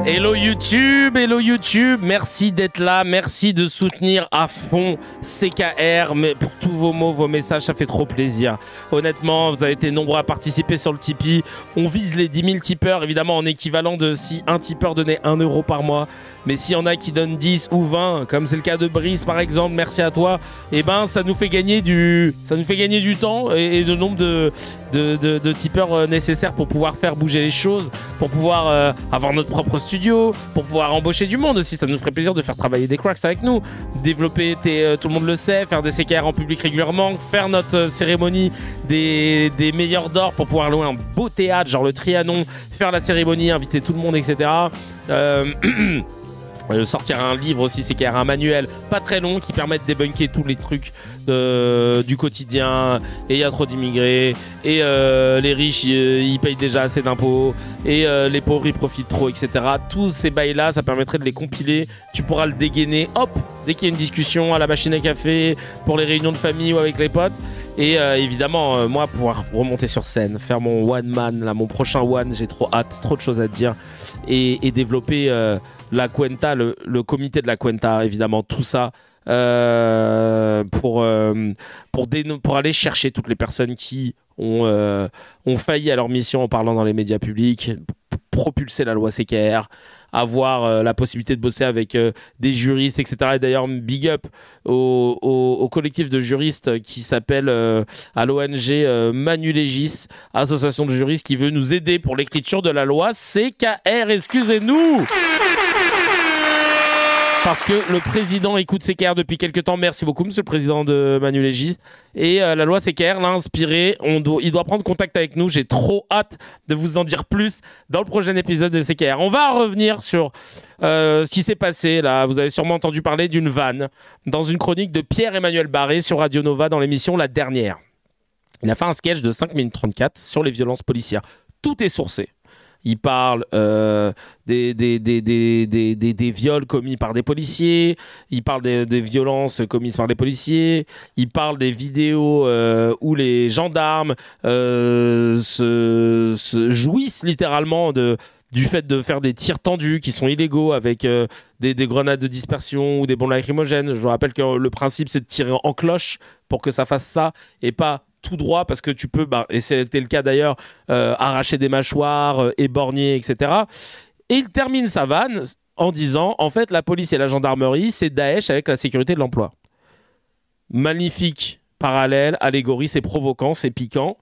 Hello YouTube, merci d'être là, merci de soutenir à fond CKR, mais pour tous vos mots, vos messages, ça fait trop plaisir. Honnêtement, vous avez été nombreux à participer sur le Tipeee, on vise les 10 000 tipeurs, évidemment en équivalent de si un tipeur donnait 1 euro par mois, mais s'il y en a qui donnent 10 ou 20, comme c'est le cas de Brice par exemple, merci à toi, et ben ça nous fait gagner du temps et le nombre de tipeurs nécessaires pour pouvoir faire bouger les choses, pour pouvoir avoir notre propre studio, pour pouvoir embaucher du monde aussi. Ça nous ferait plaisir de faire travailler des cracks avec nous, développer, tout le monde le sait, faire des CKR en public régulièrement, faire notre cérémonie des meilleurs d'or pour pouvoir louer un beau théâtre, genre le Trianon, faire la cérémonie, inviter tout le monde, etc. Sortir un livre aussi, c'est qu'il y a un manuel pas très long qui permet de débunker tous les trucs du quotidien. Et il y a trop d'immigrés, et les riches ils payent déjà assez d'impôts, et les pauvres ils profitent trop, etc. Tous ces bails là, ça permettrait de les compiler. Tu pourras le dégainer, hop, dès qu'il y a une discussion à la machine à café, pour les réunions de famille ou avec les potes. Et évidemment, moi, pouvoir remonter sur scène, faire mon one man, là, mon prochain one, j'ai trop hâte, trop de choses à te dire. Et développer la Cuenta, le comité de la Cuenta, évidemment, tout ça, pour aller chercher toutes les personnes qui ont failli à leur mission en parlant dans les médias publics, propulser la loi CKR, avoir la possibilité de bosser avec des juristes, etc. Et d'ailleurs, big up au collectif de juristes qui s'appelle à l'ONG Manu Légis, association de juristes qui veut nous aider pour l'écriture de la loi CKR. Excusez-nous! Parce que le président écoute CKR depuis quelques temps. Merci beaucoup, monsieur le président de Manu Légis. Et la loi CKR l'a inspiré. Il doit prendre contact avec nous. J'ai trop hâte de vous en dire plus dans le prochain épisode de CKR. On va revenir sur ce qui s'est passé là. Vous avez sûrement entendu parler d'une vanne dans une chronique de Pierre-Emmanuel Barré sur Radio Nova dans l'émission La Dernière. Il a fait un sketch de 5 minutes 34 sur les violences policières. Tout est sourcé. Il parle des viols commis par des policiers, il parle des violences commises par les policiers, il parle des vidéos où les gendarmes jouissent littéralement du fait de faire des tirs tendus qui sont illégaux avec des grenades de dispersion ou des bombes lacrymogènes. Je vous rappelle que le principe c'est de tirer en cloche pour que ça fasse ça et pas tout droit, parce que tu peux, et c'était le cas d'ailleurs, arracher des mâchoires, éborgner, etc. Et il termine sa vanne en disant, en fait, la police et la gendarmerie, c'est Daesh avec la sécurité de l'emploi. Magnifique parallèle, allégorie, c'est provoquant, c'est piquant,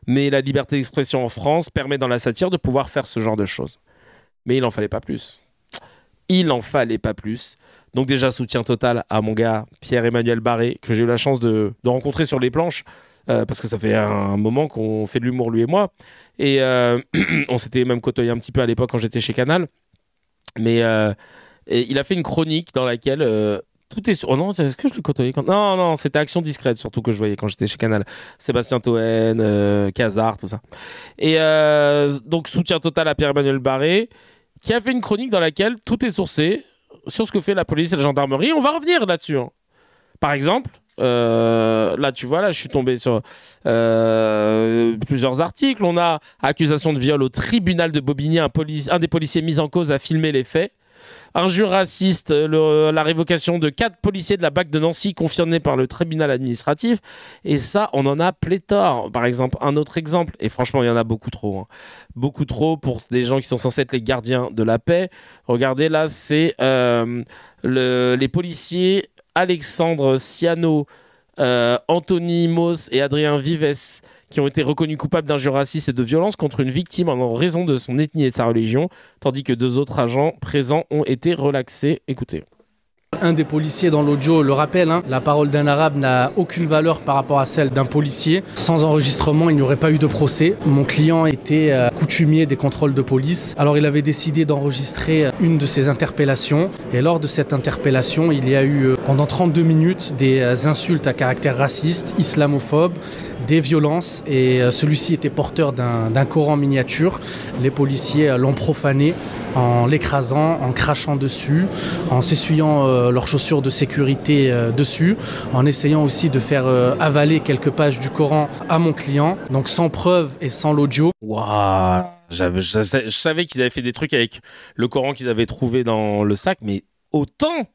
mais la liberté d'expression en France permet dans la satire de pouvoir faire ce genre de choses. Mais il n'en fallait pas plus. Il n'en fallait pas plus. Donc déjà, soutien total à mon gars Pierre-Emmanuel Barré, que j'ai eu la chance de rencontrer sur les planches, parce que ça fait un moment qu'on fait de l'humour, lui et moi. Et on s'était même côtoyé un petit peu à l'époque quand j'étais chez Canal. Mais et il a fait une chronique dans laquelle tout est sur... Oh non, est-ce que je l'ai côtoyé quand... Non, c'était Action Discrète surtout que je voyais quand j'étais chez Canal. Sébastien Toen, Cazard, tout ça. Et donc soutien total à Pierre-Emmanuel Barré, qui a fait une chronique dans laquelle tout est sourcé sur ce que fait la police et la gendarmerie. On va revenir là-dessus. Hein. Par exemple... là tu vois, là je suis tombé sur plusieurs articles. On a accusation de viol au tribunal de Bobigny, un des policiers mis en cause a filmé les faits. Injure raciste, la révocation de 4 policiers de la BAC de Nancy confirmée par le tribunal administratif. Et ça, on en a pléthore. Par exemple, un autre exemple, et franchement il y en a beaucoup trop, hein. Beaucoup trop pour des gens qui sont censés être les gardiens de la paix. Regardez là, c'est les policiers Alexandre Ciano, Anthony Moss et Adrien Vives, qui ont été reconnus coupables d'injures racistes et de violences contre une victime en raison de son ethnie et de sa religion, tandis que 2 autres agents présents ont été relaxés. Écoutez. Un des policiers dans l'audio le rappelle, la parole d'un arabe n'a aucune valeur par rapport à celle d'un policier. Sans enregistrement, il n'y aurait pas eu de procès. Mon client était coutumier des contrôles de police. Alors il avait décidé d'enregistrer une de ses interpellations. Et lors de cette interpellation, il y a eu pendant 32 minutes des insultes à caractère raciste, islamophobe, des violences. Et celui-ci était porteur d'un Coran miniature. Les policiers l'ont profané en l'écrasant, en crachant dessus, en s'essuyant leurs chaussures de sécurité dessus, en essayant aussi de faire avaler quelques pages du Coran à mon client. Donc sans preuve et sans l'audio. Waouh. Je savais qu'ils avaient fait des trucs avec le Coran qu'ils avaient trouvé dans le sac, mais autant.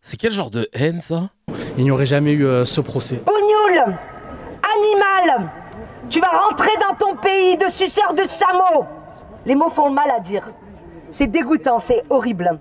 C'est quel genre de haine, ça? Il n'y aurait jamais eu ce procès. Bougnoul, animal, tu vas rentrer dans ton pays de suceur de chameau. Les mots font mal à dire. C'est dégoûtant, c'est horrible.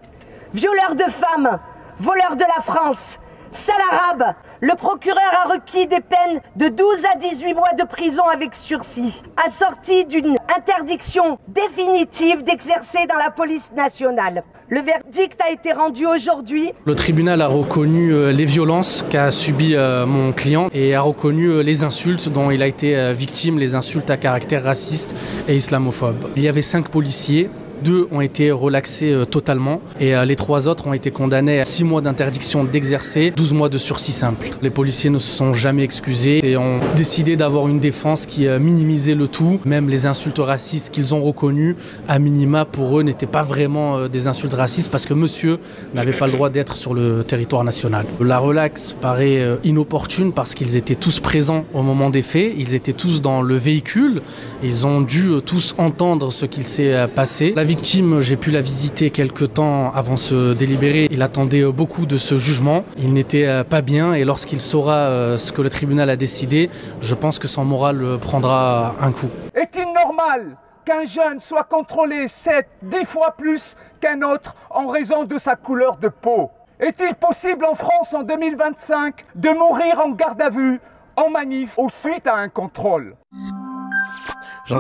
Violeur de femmes, voleur de la France, sale arabe. Le procureur a requis des peines de 12 à 18 mois de prison avec sursis, assorties d'une interdiction définitive d'exercer dans la police nationale. Le verdict a été rendu aujourd'hui. Le tribunal a reconnu les violences qu'a subi mon client et a reconnu les insultes dont il a été victime, les insultes à caractère raciste et islamophobe. Il y avait 5 policiers. 2 ont été relaxés totalement et les 3 autres ont été condamnés à 6 mois d'interdiction d'exercer, 12 mois de sursis simple. Les policiers ne se sont jamais excusés et ont décidé d'avoir une défense qui minimisait le tout. Même les insultes racistes qu'ils ont reconnues, à minima pour eux, n'étaient pas vraiment des insultes racistes parce que monsieur n'avait pas le droit d'être sur le territoire national. La relaxe paraît inopportune parce qu'ils étaient tous présents au moment des faits, ils étaient tous dans le véhicule, ils ont dû tous entendre ce qu'il s'est passé. La victime, j'ai pu la visiter quelques temps avant ce délibéré. Il attendait beaucoup de ce jugement. Il n'était pas bien et lorsqu'il saura ce que le tribunal a décidé, je pense que son moral prendra un coup. Est-il normal qu'un jeune soit contrôlé 7, 10 fois plus qu'un autre en raison de sa couleur de peau? Est-il possible en France en 2025 de mourir en garde à vue, en manif ou suite à un contrôle? J'ai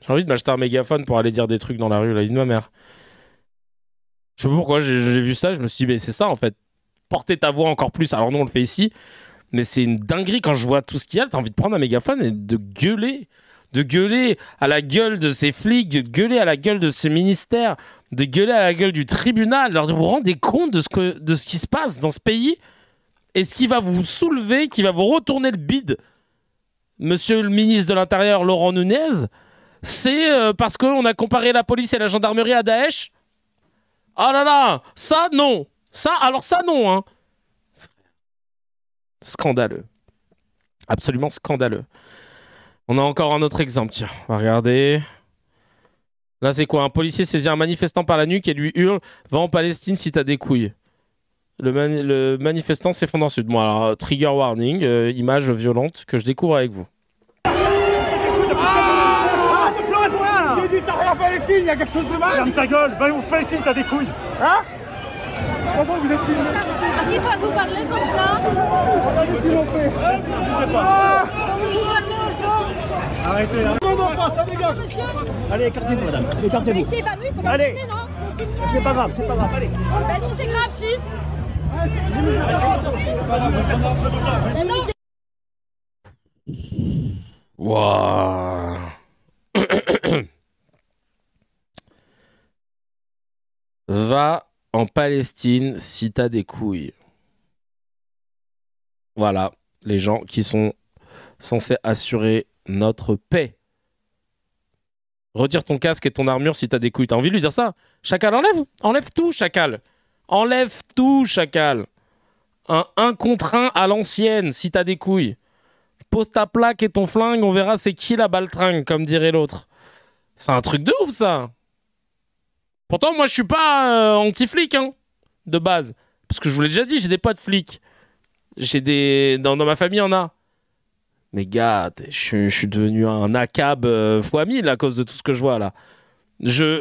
envie de m'acheter un mégaphone pour aller dire des trucs dans la rue, la vie de ma mère. Je sais pas pourquoi, j'ai vu ça, je me suis dit, mais c'est ça en fait. Porter ta voix encore plus. Alors nous, on le fait ici, mais c'est une dinguerie quand je vois tout ce qu'il y a. T'as envie de prendre un mégaphone et de gueuler. De gueuler à la gueule de ces flics, de gueuler à la gueule de ce ministère, de gueuler à la gueule du tribunal. Alors vous vous rendez compte de ce qui se passe dans ce pays et ce qui va vous soulever, qui va vous retourner le bide. Monsieur le ministre de l'Intérieur, Laurent Nunez, c'est parce qu'on a comparé la police et la gendarmerie à Daesh? Ah là là, ça non. Ça non, hein. Scandaleux. Absolument scandaleux. On a encore un autre exemple, tiens. On va regarder. Là, c'est quoi? Un policier saisit un manifestant par la nuque et lui hurle « Va en Palestine si t'as des couilles ». Le manifestant s'effondre ensuite. Bon, alors, trigger warning, image violente que je découvre avec vous. J'ai dit t'as rien fait Palestine, il y a quelque chose de mal. Ferme ta gueule, va au Palestine, t'as des couilles. Hein? Pourquoi vous êtes filmé? À qui va vous parler comme ça? Regardez ce qu'ils ont fait. Arrêtez, arrêtez. Non, non, ça dégage. Allez, écartez-vous, madame. Écartez-vous. Mais c'est évanoui, il faut Allez. filmer, non? C'est pas grave, c'est pas grave. Allez. Bah si c'est grave, si. Mais non. Waouh. Va en Palestine si t'as des couilles. Voilà, les gens qui sont censés assurer notre paix. Retire ton casque et ton armure si t'as des couilles. T'as envie de lui dire ça? Chacal, enlève tout, chacal. Enlève tout, chacal. Un 1 contre 1 à l'ancienne si t'as des couilles. Pose ta plaque et ton flingue, on verra c'est qui la baltringue, comme dirait l'autre. C'est un truc de ouf, ça. Pourtant, moi, je suis pas anti-flic, hein, de base. Parce que je vous l'ai déjà dit, j'ai des potes flics. Dans ma famille, il y en a. Mais gars, je suis devenu un ACAB fois 1000 à cause de tout ce que je vois, là.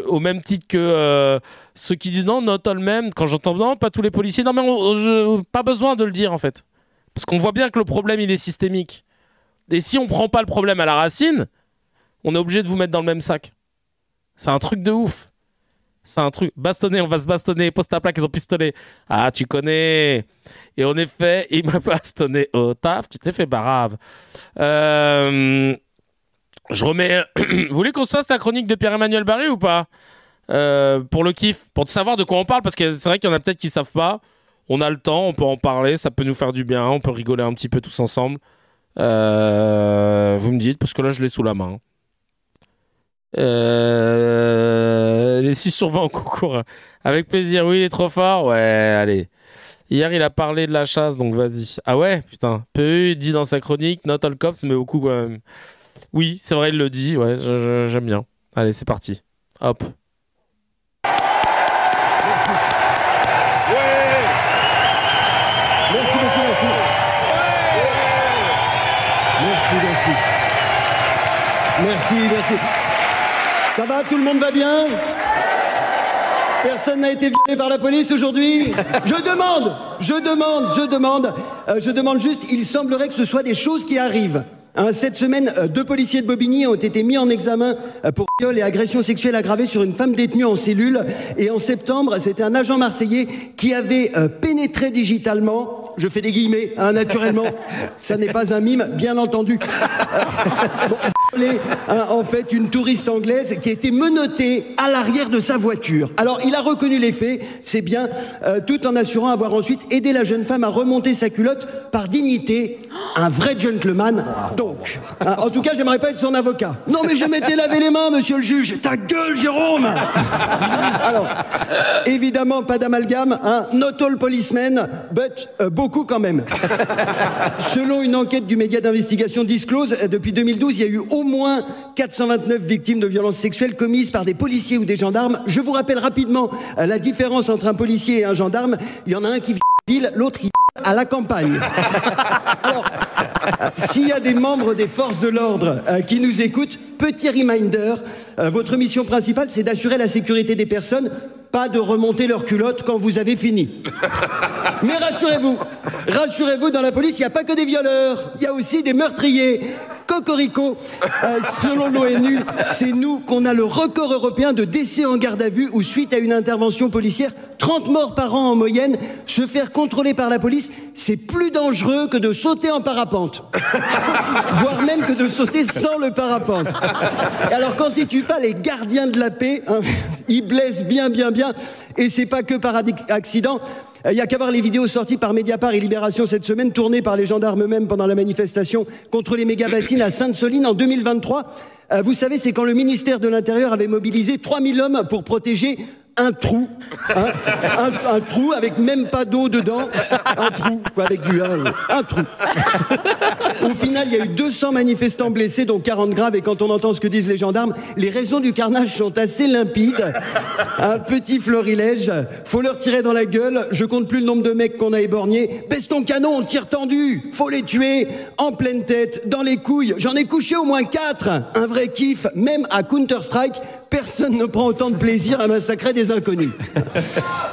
Au même titre que ceux qui disent non, not all men, quand j'entends non, pas tous les policiers. Non, mais pas besoin de le dire, en fait. Parce qu'on voit bien que le problème, il est systémique. Et si on prend pas le problème à la racine, on est obligé de vous mettre dans le même sac. C'est un truc de ouf. C'est un truc. Bastonner, on va se bastonner. Pose ta plaque et ton pistolet. Ah, tu connais. Et en effet, il m'a bastonné au taf. Tu t'es fait barave. Je remets. Vous voulez qu'on se fasse la chronique de Pierre-Emmanuel Barré ou pas? Pour le kiff. Pour savoir de quoi on parle. Parce que c'est vrai qu'il y en a peut-être qui savent pas. On a le temps, on peut en parler. Ça peut nous faire du bien. On peut rigoler un petit peu tous ensemble. Vous me dites, parce que là, je l'ai sous la main. Les 6 sur 20 au concours. Avec plaisir. Oui, il est trop fort. Ouais, allez. Hier, il a parlé de la chasse, donc vas-y. Ah ouais, putain. PE, il dit dans sa chronique, not all cops, mais beaucoup quand même. Oui, c'est vrai, il le dit. Ouais, j'aime bien. Allez, c'est parti. Hop. Merci beaucoup, merci. Ça va, tout le monde va bien? Personne n'a été violé par la police aujourd'hui? Je demande juste, il semblerait que ce soit des choses qui arrivent. Cette semaine, 2 policiers de Bobigny ont été mis en examen pour viol et agression sexuelle aggravée sur une femme détenue en cellule. Et en septembre, c'était un agent marseillais qui avait pénétré digitalement, je fais des guillemets, naturellement, ça n'est pas un mime, bien entendu. En fait, une touriste anglaise qui a été menottée à l'arrière de sa voiture. Alors, il a reconnu les faits, c'est bien, tout en assurant avoir ensuite aidé la jeune femme à remonter sa culotte par dignité. Un vrai gentleman, donc. En tout cas, j'aimerais pas être son avocat. Non, mais je m'étais lavé les mains, monsieur le juge. Ta gueule, Jérôme. Alors, évidemment, pas d'amalgame, not all policemen, but beaucoup quand même. Selon une enquête du média d'investigation Disclose, depuis 2012, il y a eu au moins 429 victimes de violences sexuelles commises par des policiers ou des gendarmes. Je vous rappelle rapidement la différence entre un policier et un gendarme. Il y en a un qui vit en ville, l'autre qui à la campagne. Alors, s'il y a des membres des forces de l'ordre qui nous écoutent, petit reminder, votre mission principale, c'est d'assurer la sécurité des personnes, pas de remonter leur culotte quand vous avez fini. Mais rassurez-vous, dans la police, il n'y a pas que des violeurs, il y a aussi des meurtriers. Cocorico, selon l'ONU, c'est nous qu'on a le record européen de décès en garde à vue où, suite à une intervention policière, 30 morts par an en moyenne. Se faire contrôler par la police, c'est plus dangereux que de sauter en parapente. Voire même que de sauter sans le parapente. Et alors, quand ils tuent pas les gardiens de la paix, ils blessent bien. Et c'est pas que par accident. Il n'y a qu'à voir les vidéos sorties par Mediapart et Libération cette semaine, tournées par les gendarmes eux-mêmes pendant la manifestation contre les méga-bassines à Sainte-Soline en 2023. Vous savez, c'est quand le ministère de l'Intérieur avait mobilisé 3000 hommes pour protéger un trou. Un trou avec même pas d'eau dedans. Un trou, quoi, avec du... un trou. Au final, il y a eu 200 manifestants blessés, dont 40 graves, et quand on entend ce que disent les gendarmes, les raisons du carnage sont assez limpides. Un petit florilège, faut leur tirer dans la gueule, je compte plus le nombre de mecs qu'on a éborgnés. Baisse ton canon, on tire tendu, faut les tuer, en pleine tête, dans les couilles, j'en ai couché au moins 4. Un vrai kiff, même à Counter-Strike, personne ne prend autant de plaisir à massacrer des inconnus.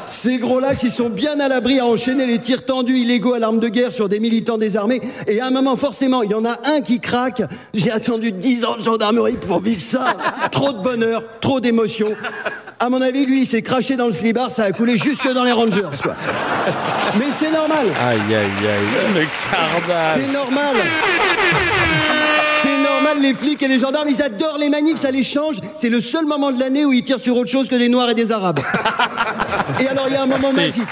Ces gros lâches, ils sont bien à l'abri à enchaîner les tirs tendus illégaux à l'arme de guerre sur des militants désarmés. Et à un moment, forcément, il y en a un qui craque. J'ai attendu 10 ans de gendarmerie pour vivre ça. Trop de bonheur, trop d'émotion. À mon avis, lui, il s'est craché dans le slibard, ça a coulé jusque dans les Rangers, quoi. Mais c'est normal. Aïe, le carnage. C'est normal. C'est normal, les flics et les gendarmes, ils adorent les manifs, ça les change. C'est le seul moment de l'année où ils tirent sur autre chose que des Noirs et des Arabes. Et alors, il y a un moment magique.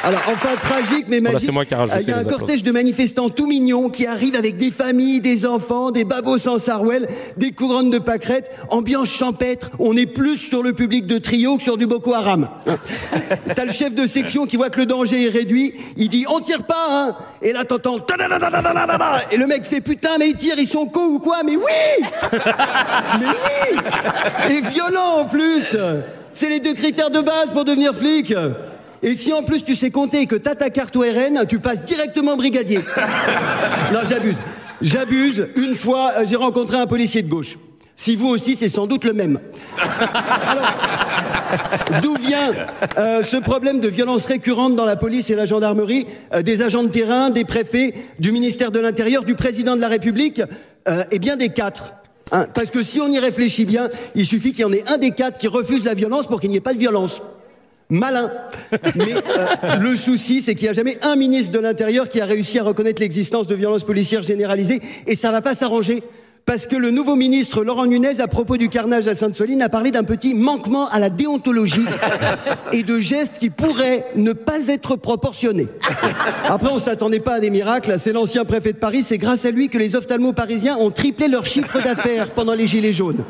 Alors, enfin, tragique, mais magique. C'est moi qui ai rajouté il y a un cortège de manifestants tout mignons qui arrivent avec des familles, des enfants, des babos en sarouel, des couronnes de pâquerettes, ambiance champêtre. On est plus sur le public de Trio que sur du Boko Haram. T'as le chef de section qui voit que le danger est réduit. Il dit, on tire pas, hein. Et là, t'entends... Et le mec fait, putain, mais ils tirent, ils sont cons ou quoi? Mais oui! Mais oui! Et violent en plus! C'est les 2 critères de base pour devenir flic. Et si en plus tu sais compter et que t'as ta carte ORN, tu passes directement brigadier. Non, j'abuse. Une fois, j'ai rencontré un policier de gauche. Si vous aussi, c'est sans doute le même. Alors, d'où vient ce problème de violence récurrente dans la police et la gendarmerie, des agents de terrain, des préfets, du ministère de l'Intérieur, du président de la République, et bien des 4. Parce que si on y réfléchit bien, il suffit qu'il y en ait un des 4 qui refuse la violence pour qu'il n'y ait pas de violence. Malin. Mais le souci, c'est qu'il n'y a jamais un ministre de l'Intérieur qui a réussi à reconnaître l'existence de violences policières généralisées, et ça ne va pas s'arranger. Parce que le nouveau ministre Laurent Nunez, à propos du carnage à Sainte-Soline, a parlé d'un petit manquement à la déontologie et de gestes qui pourraient ne pas être proportionnés. Après, on ne s'attendait pas à des miracles. C'est l'ancien préfet de Paris. C'est grâce à lui que les ophtalmos parisiens ont triplé leur chiffre d'affaires pendant les Gilets jaunes.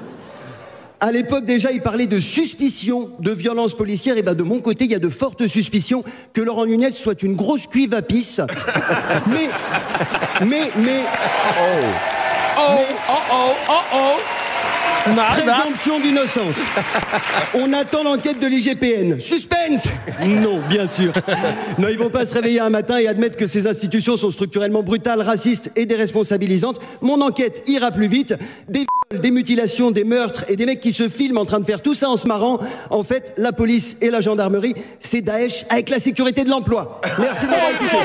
À l'époque, déjà, il parlait de suspicion de violence policière. Et ben, de mon côté, il y a de fortes suspicions que Laurent Nunez soit une grosse cuive à pisse. Mais... Présomption d'innocence. On attend l'enquête de l'IGPN. Suspense. Non, bien sûr. Non, ils vont pas se réveiller un matin et admettre que ces institutions sont structurellement brutales, racistes et déresponsabilisantes. Mon enquête ira plus vite. Des viols, des mutilations, des meurtres et des mecs qui se filment en train de faire tout ça en se marrant. En fait, la police et la gendarmerie, c'est Daesh avec la sécurité de l'emploi. Merci de m'avoir écouté.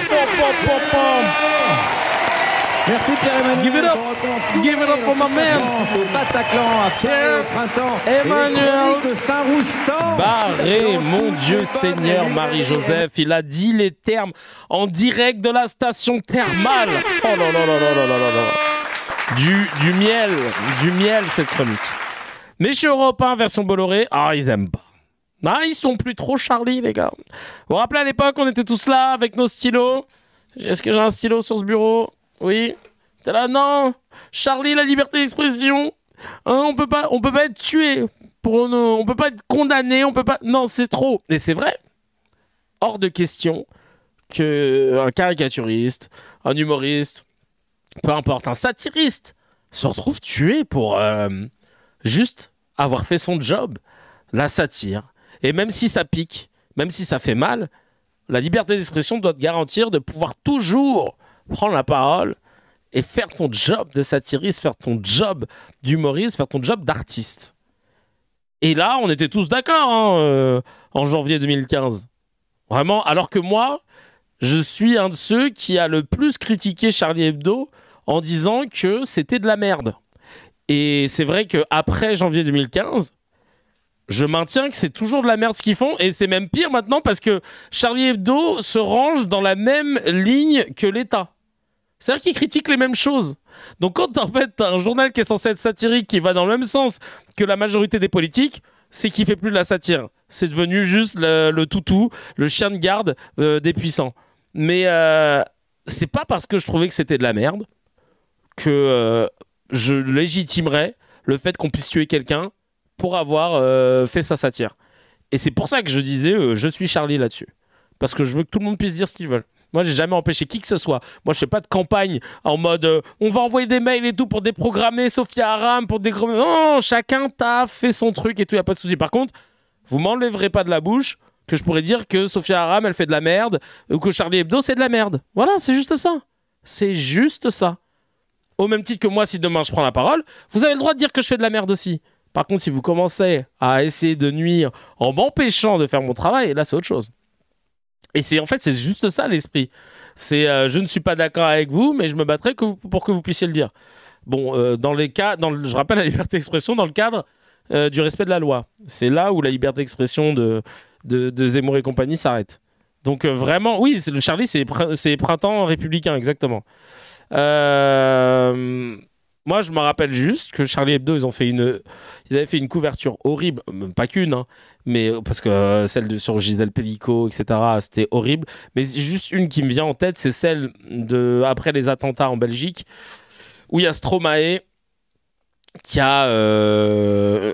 Merci Pierre-Emmanuel. Give it up. Give it up for my man. Au Bataclan, à Pierre, au printemps. Emmanuel de Saint-Roustan. Barré, mon Dieu Seigneur, Marie-Joseph, il a dit les termes en direct de la station thermale. Oh là là là là là là là là. Du miel cette chronique. Mais chez Europe 1, version Bolloré, ils aiment pas. Ah, ils sont plus trop Charlie, les gars. Vous vous rappelez à l'époque, on était tous là avec nos stylos. Est-ce que j'ai un stylo sur ce bureau? Oui. T'es là, non. Charlie, la liberté d'expression. Hein, on peut pas être tué. On peut pas être condamné. On peut pas. Non, c'est trop. Et c'est vrai. Hors de question qu'un caricaturiste, un humoriste, peu importe, un satiriste se retrouve tué pour juste avoir fait son job. La satire. Et même si ça pique, même si ça fait mal, la liberté d'expression doit te garantir de pouvoir toujours prendre la parole et faire ton job de satiriste, faire ton job d'humoriste, faire ton job d'artiste. Et là, on était tous d'accord en janvier 2015. Vraiment, alors que moi, je suis un de ceux qui a le plus critiqué Charlie Hebdo en disant que c'était de la merde. Et c'est vrai qu'après janvier 2015, je maintiens que c'est toujours de la merde ce qu'ils font, et c'est même pire maintenant parce que Charlie Hebdo se range dans la même ligne que l'État. C'est-à-dire qu'ils critiquent les mêmes choses. Donc quand en fait t'as un journal qui est censé être satirique, qui va dans le même sens que la majorité des politiques, c'est qu'il fait plus de la satire. C'est devenu juste le toutou, le chien de garde des puissants. Mais c'est pas parce que je trouvais que c'était de la merde que je légitimerais le fait qu'on puisse tuer quelqu'un pour avoir fait sa satire. Et c'est pour ça que je disais je suis Charlie là-dessus. Parce que je veux que tout le monde puisse dire ce qu'ils veulent. Moi, j'ai jamais empêché qui que ce soit. Moi, je fais pas de campagne en mode on va envoyer des mails et tout pour déprogrammer Sophia Aram, pour déprogrammer. Non, chacun t'a fait son truc et tout, y a pas de souci. Par contre, vous m'enlèverez pas de la bouche que je pourrais dire que Sophia Aram, elle fait de la merde ou que Charlie Hebdo, c'est de la merde. Voilà, c'est juste ça. C'est juste ça. Au même titre que moi, si demain je prends la parole, vous avez le droit de dire que je fais de la merde aussi. Par contre, si vous commencez à essayer de nuire en m'empêchant de faire mon travail, là, c'est autre chose. Et c'est juste ça l'esprit. C'est je ne suis pas d'accord avec vous, mais je me battrai pour que vous puissiez le dire. Bon, dans les cas, je rappelle la liberté d'expression dans le cadre du respect de la loi. C'est là où la liberté d'expression de Zemmour et compagnie s'arrête. Donc vraiment, oui, le Charlie, c'est printemps républicain, exactement. Moi, je me rappelle juste que Charlie Hebdo, ils avaient fait une couverture horrible, pas qu'une, hein, mais parce que celle sur Gisèle Pellico, etc., c'était horrible. Mais juste une qui me vient en tête, c'est celle après les attentats en Belgique, où il y a Stromae qui a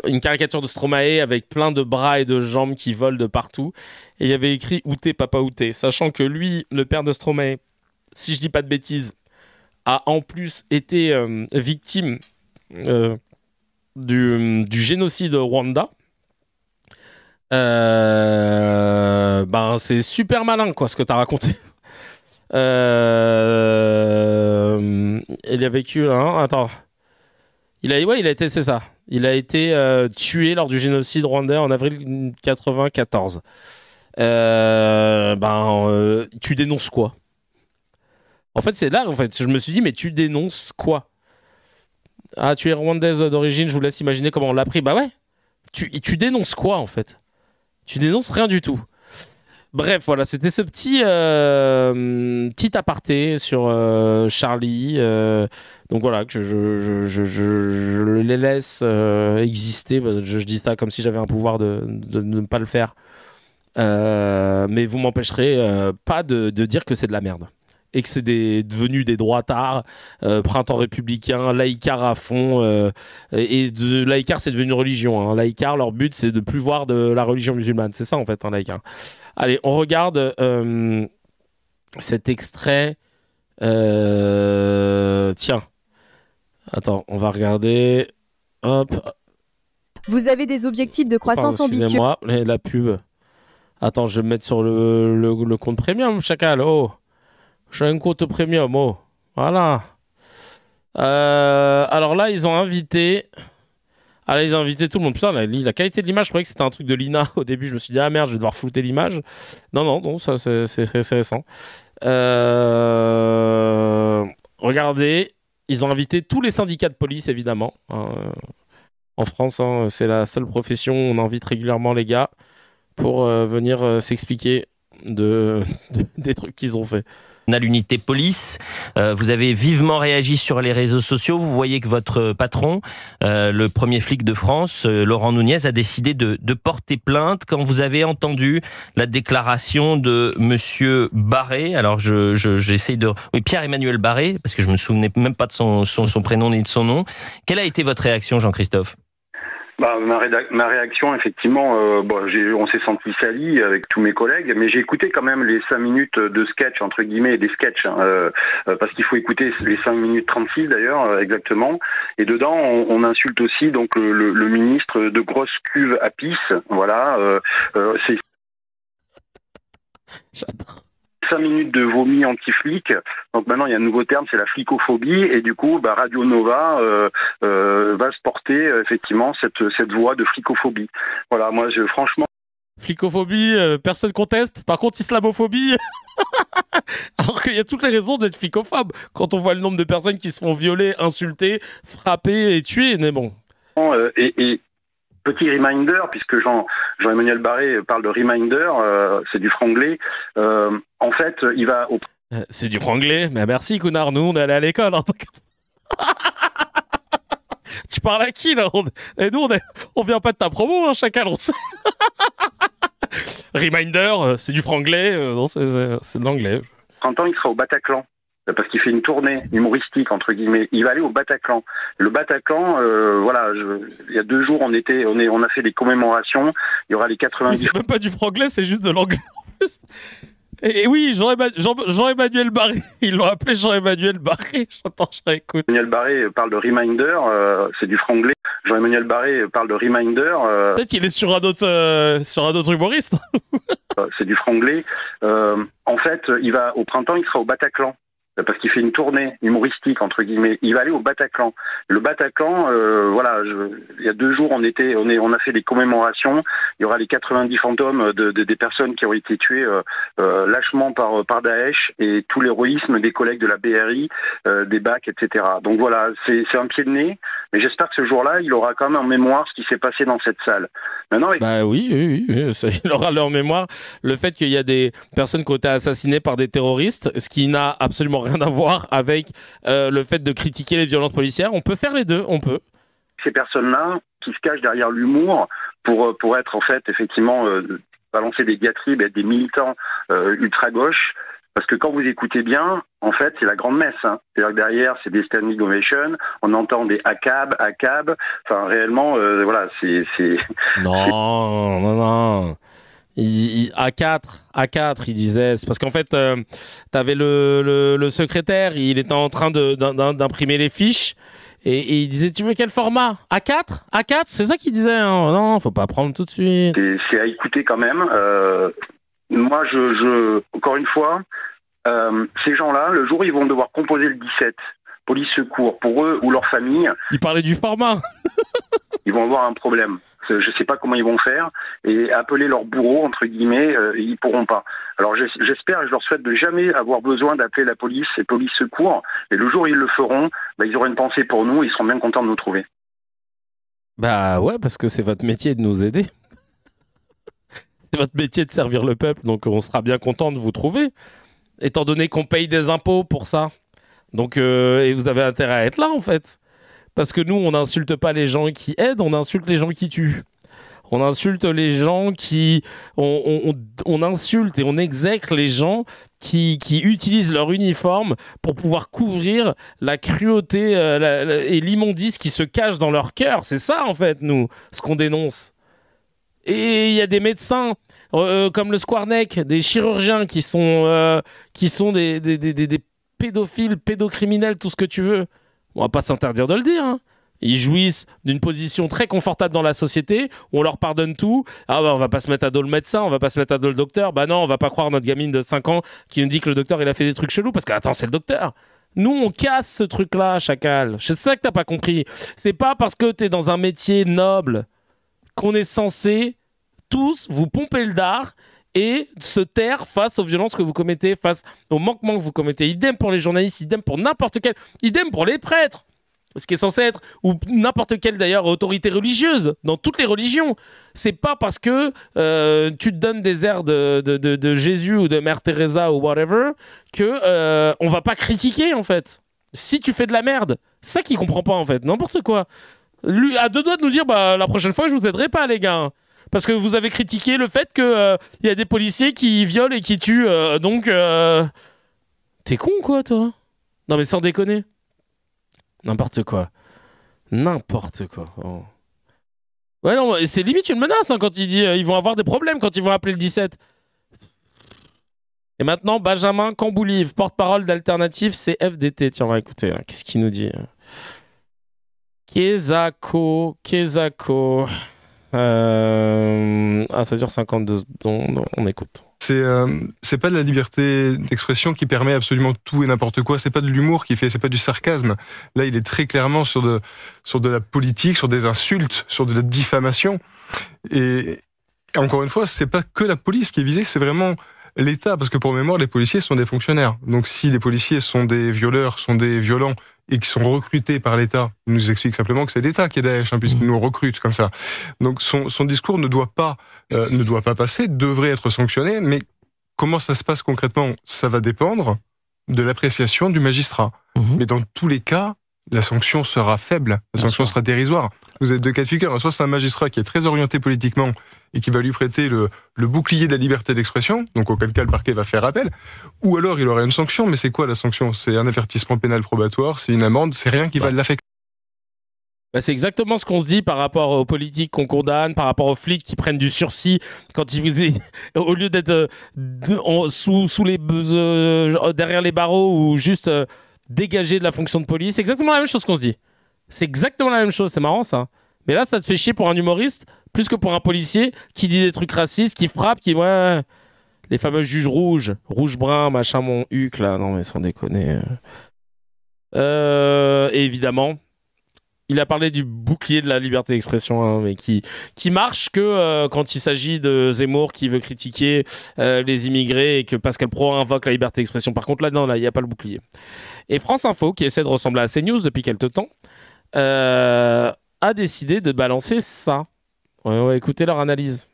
une caricature de Stromae avec plein de bras et de jambes qui volent de partout. Et il y avait écrit « Outé, papa Outé », sachant que lui, le père de Stromae, si je dis pas de bêtises, a en plus été victime du génocide au Rwanda. C'est super malin quoi ce que tu as raconté. Il a vécu attends. Il a été c'est ça. Il a été tué lors du génocide rwandais en avril 1994. Tu dénonces quoi? En fait, c'est là, je me suis dit, mais tu dénonces quoi? Ah, tu es rwandaise d'origine, je vous laisse imaginer comment on l'a pris. Bah ouais, tu dénonces quoi, en fait? Tu dénonces rien du tout. Bref, voilà, c'était ce petit aparté sur Charlie. Donc voilà, que je les laisse exister. Je dis ça comme si j'avais un pouvoir de ne pas le faire. Mais vous m'empêcherez pas de dire que c'est de la merde. Et que c'est devenu des droitards, printemps républicain, laïcard à fond. Et de laïcard, c'est devenu une religion. Hein. Laïcard, leur but, c'est de plus voir de la religion musulmane. C'est ça, en fait, un laïcard. Allez, on regarde cet extrait. Tiens. Attends, on va regarder. Hop. Vous avez des objectifs de croissance ambitieux. Excusez-moi, la pub. Attends, je vais me mettre sur le compte premium, Chacal. Oh, j'ai un compte premium. Oh, voilà. Alors là, ils ont invité. Ah là, ils ont invité tout le monde. Putain, la qualité de l'image, je croyais que c'était un truc de Lina. Au début, je me suis dit, ah merde, je vais devoir flouter l'image. Non, ça, c'est récent. Regardez, ils ont invité tous les syndicats de police, évidemment. En France, c'est la seule profession où on invite régulièrement les gars pour venir s'expliquer des trucs qu'ils ont fait. À l'unité police, vous avez vivement réagi sur les réseaux sociaux. Vous voyez que votre patron, le premier flic de France, Laurent Nunez, a décidé de porter plainte quand vous avez entendu la déclaration de Monsieur Barré. Alors j'essaye de... Oui, Pierre-Emmanuel Barré, parce que je me souvenais même pas de son prénom ni de son nom. Quelle a été votre réaction, Jean-Christophe ? Ma réaction, effectivement, on s'est senti sali avec tous mes collègues, mais j'ai écouté quand même les 5 minutes de sketch, entre guillemets, des sketchs, parce qu'il faut écouter les 5 minutes 36 d'ailleurs, exactement. Et dedans, on insulte aussi donc le ministre de grosse cuve à pisse, voilà. C'est... J'adore. 5 minutes de vomi anti-flic. Donc maintenant, il y a un nouveau terme, c'est la flicophobie. Et du coup, Radio Nova va se porter effectivement cette voie de flicophobie. Voilà, moi, franchement... Flicophobie, personne conteste. Par contre, islamophobie... Alors qu'il y a toutes les raisons d'être flicophobe quand on voit le nombre de personnes qui se font violer, insulter, frapper et tuer. Mais bon... Petit reminder, puisque Jean-Emmanuel Barré parle de reminder, c'est du franglais. En fait, il va au... C'est du franglais, mais merci Kounard, nous on est allé à l'école. Tu parles à qui là? Et nous on vient pas de ta promo, Chacal, on sait. Reminder, c'est du franglais, non, c'est de l'anglais. 30 ans, il sera au Bataclan. Parce qu'il fait une tournée humoristique, entre guillemets. Il va aller au Bataclan. Le Bataclan, il y a 2 jours, on a fait des commémorations. Il y aura les 90... C'est même pas du franglais, c'est juste de l'anglais en plus. Et oui, Jean-Emmanuel Barré. Ils l'ont appelé Jean-Emmanuel Barré. J'écoute. Jean-Emmanuel Barré parle de reminder, c'est du franglais. Jean-Emmanuel Barré parle de reminder. Peut-être qu'il est sur un autre humoriste. C'est du franglais. En fait, au printemps, il sera au Bataclan. Parce qu'il fait une tournée humoristique, entre guillemets. Il va aller au Bataclan. Le Bataclan, il y a 2 jours, on a fait des commémorations. Il y aura les 90 fantômes des personnes qui ont été tuées lâchement par Daesh et tout l'héroïsme des collègues de la BRI, des BAC, etc. Donc voilà, c'est un pied de nez. Mais j'espère que ce jour-là, il aura quand même en mémoire ce qui s'est passé dans cette salle. Maintenant, oui, il aura en mémoire le fait qu'il y a des personnes qui ont été assassinées par des terroristes, ce qui n'a absolument rien à voir avec le fait de critiquer les violences policières. On peut faire les deux, on peut. Ces personnes-là qui se cachent derrière l'humour pour être en fait effectivement balancer des diatribes et être des militants ultra-gauche. Parce que quand vous écoutez bien, en fait, c'est la grande messe. C'est-à-dire que derrière, c'est des standing ovations, on entend des ACAB. Enfin, réellement, c'est... Non. A4, il disait. C'est parce qu'en fait, t'avais le secrétaire, il était en train d'imprimer les fiches. Et il disait, tu veux quel format? A4, c'est ça qu'il disait. Hein. Non, faut pas prendre tout de suite. C'est à écouter quand même. Moi, encore une fois, ces gens-là, le jour où ils vont devoir composer le 17, police secours, pour eux ou leur famille... Ils parlaient du format. Ils vont avoir un problème. Je ne sais pas comment ils vont faire. Et appeler leur bourreau, entre guillemets, ils pourront pas. Alors j'espère et je leur souhaite de jamais avoir besoin d'appeler la police et police secours. Et le jour où ils le feront, ils auront une pensée pour nous et ils seront bien contents de nous trouver. Bah ouais, parce que c'est votre métier de nous aider. C'est votre métier de servir le peuple, donc on sera bien content de vous trouver. Étant donné qu'on paye des impôts pour ça. Donc, et vous avez intérêt à être là, en fait. Parce que nous, on n'insulte pas les gens qui aident, on insulte les gens qui tuent. On insulte les gens qui... On insulte et on exècre les gens qui utilisent leur uniforme pour pouvoir couvrir la cruauté et l'immondice qui se cache dans leur cœur. C'est ça, en fait, nous, ce qu'on dénonce. Et il y a des médecins comme le Squarneck, des chirurgiens qui sont des pédophiles, pédocriminels, tout ce que tu veux. On va pas s'interdire de le dire. Hein. Ils jouissent d'une position très confortable dans la société, où on leur pardonne tout. Ah bah on va pas se mettre à dos le médecin, on va pas se mettre à dos le docteur. Bah non, on va pas croire notre gamine de 5 ans qui nous dit que le docteur il a fait des trucs chelous, parce que attends, c'est le docteur. Nous, on casse ce truc-là, chacal. C'est ça que t'as pas compris. C'est pas parce que t'es dans un métier noble qu'on est censé tous vous pomper le dard et se taire face aux violences que vous commettez, face aux manquements que vous commettez. Idem pour les journalistes, idem pour n'importe quel... Idem pour les prêtres, ce qui est censé être, ou n'importe quelle d'ailleurs autorité religieuse, dans toutes les religions. C'est pas parce que tu te donnes des airs de Jésus ou de Mère Teresa ou whatever que on va pas critiquer en fait. Si tu fais de la merde, c'est ça qu'il comprend pas en fait, n'importe quoi. Lui a deux doigts de nous dire bah la prochaine fois je vous aiderai pas les gars. Parce que vous avez critiqué le fait que y a des policiers qui violent et qui tuent, donc t'es con quoi toi? Non mais sans déconner. N'importe quoi. N'importe quoi. Oh. Ouais, non, c'est limite une menace hein, quand il dit ils vont avoir des problèmes quand ils vont appeler le 17. Et maintenant, Benjamin Camboulive, porte-parole d'Alternative CFDT. Tiens, on va écouter. Là. Qu'est-ce qu'il nous dit? Kezako. Ça dure 52 secondes. On écoute. C'est pas de la liberté d'expression qui permet absolument tout et n'importe quoi. C'est pas de l'humour qui fait, c'est pas du sarcasme. Là, il est très clairement sur de la politique, sur des insultes, sur de la diffamation. Et encore une fois, c'est pas que la police qui est visée, c'est vraiment l'État. Parce que pour mémoire, les policiers sont des fonctionnaires. Donc si les policiers sont des violeurs, sont des violents, et qui sont recrutés par l'État, il nous explique simplement que c'est l'État qui est Daesh, hein, puisqu'il nous recrute comme ça. Donc son discours ne doit pas passer, devrait être sanctionné, mais comment ça se passe concrètement? Ça va dépendre de l'appréciation du magistrat. Mais dans tous les cas, la sanction sera faible, la sanction sera dérisoire. Vous avez deux cas de figure. Soit c'est un magistrat qui est très orienté politiquement et qui va lui prêter le bouclier de la liberté d'expression, donc auquel cas le parquet va faire appel, ou alors il aura une sanction, mais c'est quoi la sanction? C'est un avertissement pénal probatoire, c'est une amende, c'est rien qui va l'affecter. Bah c'est exactement ce qu'on se dit par rapport aux politiques qu'on condamne, par rapport aux flics qui prennent du sursis quand ils vous au lieu d'être sous les derrière les barreaux ou juste dégagés de la fonction de police. C'est exactement la même chose qu'on se dit. C'est exactement la même chose, c'est marrant ça. Mais là, ça te fait chier pour un humoriste plus que pour un policier qui dit des trucs racistes, qui frappe, qui... Ouais, les fameux juges rouge-brun, machin, mon huc, là. Non, mais sans déconner. Et évidemment, il a parlé du bouclier de la liberté d'expression, hein, mais qui marche que quand il s'agit de Zemmour qui veut critiquer les immigrés et que Pascal Praud invoque la liberté d'expression. Par contre, là, non, là, il n'y a pas le bouclier. Et France Info, qui essaie de ressembler à CNews depuis quelque temps, a décidé de balancer ça. Ouais, écoutez leur analyse.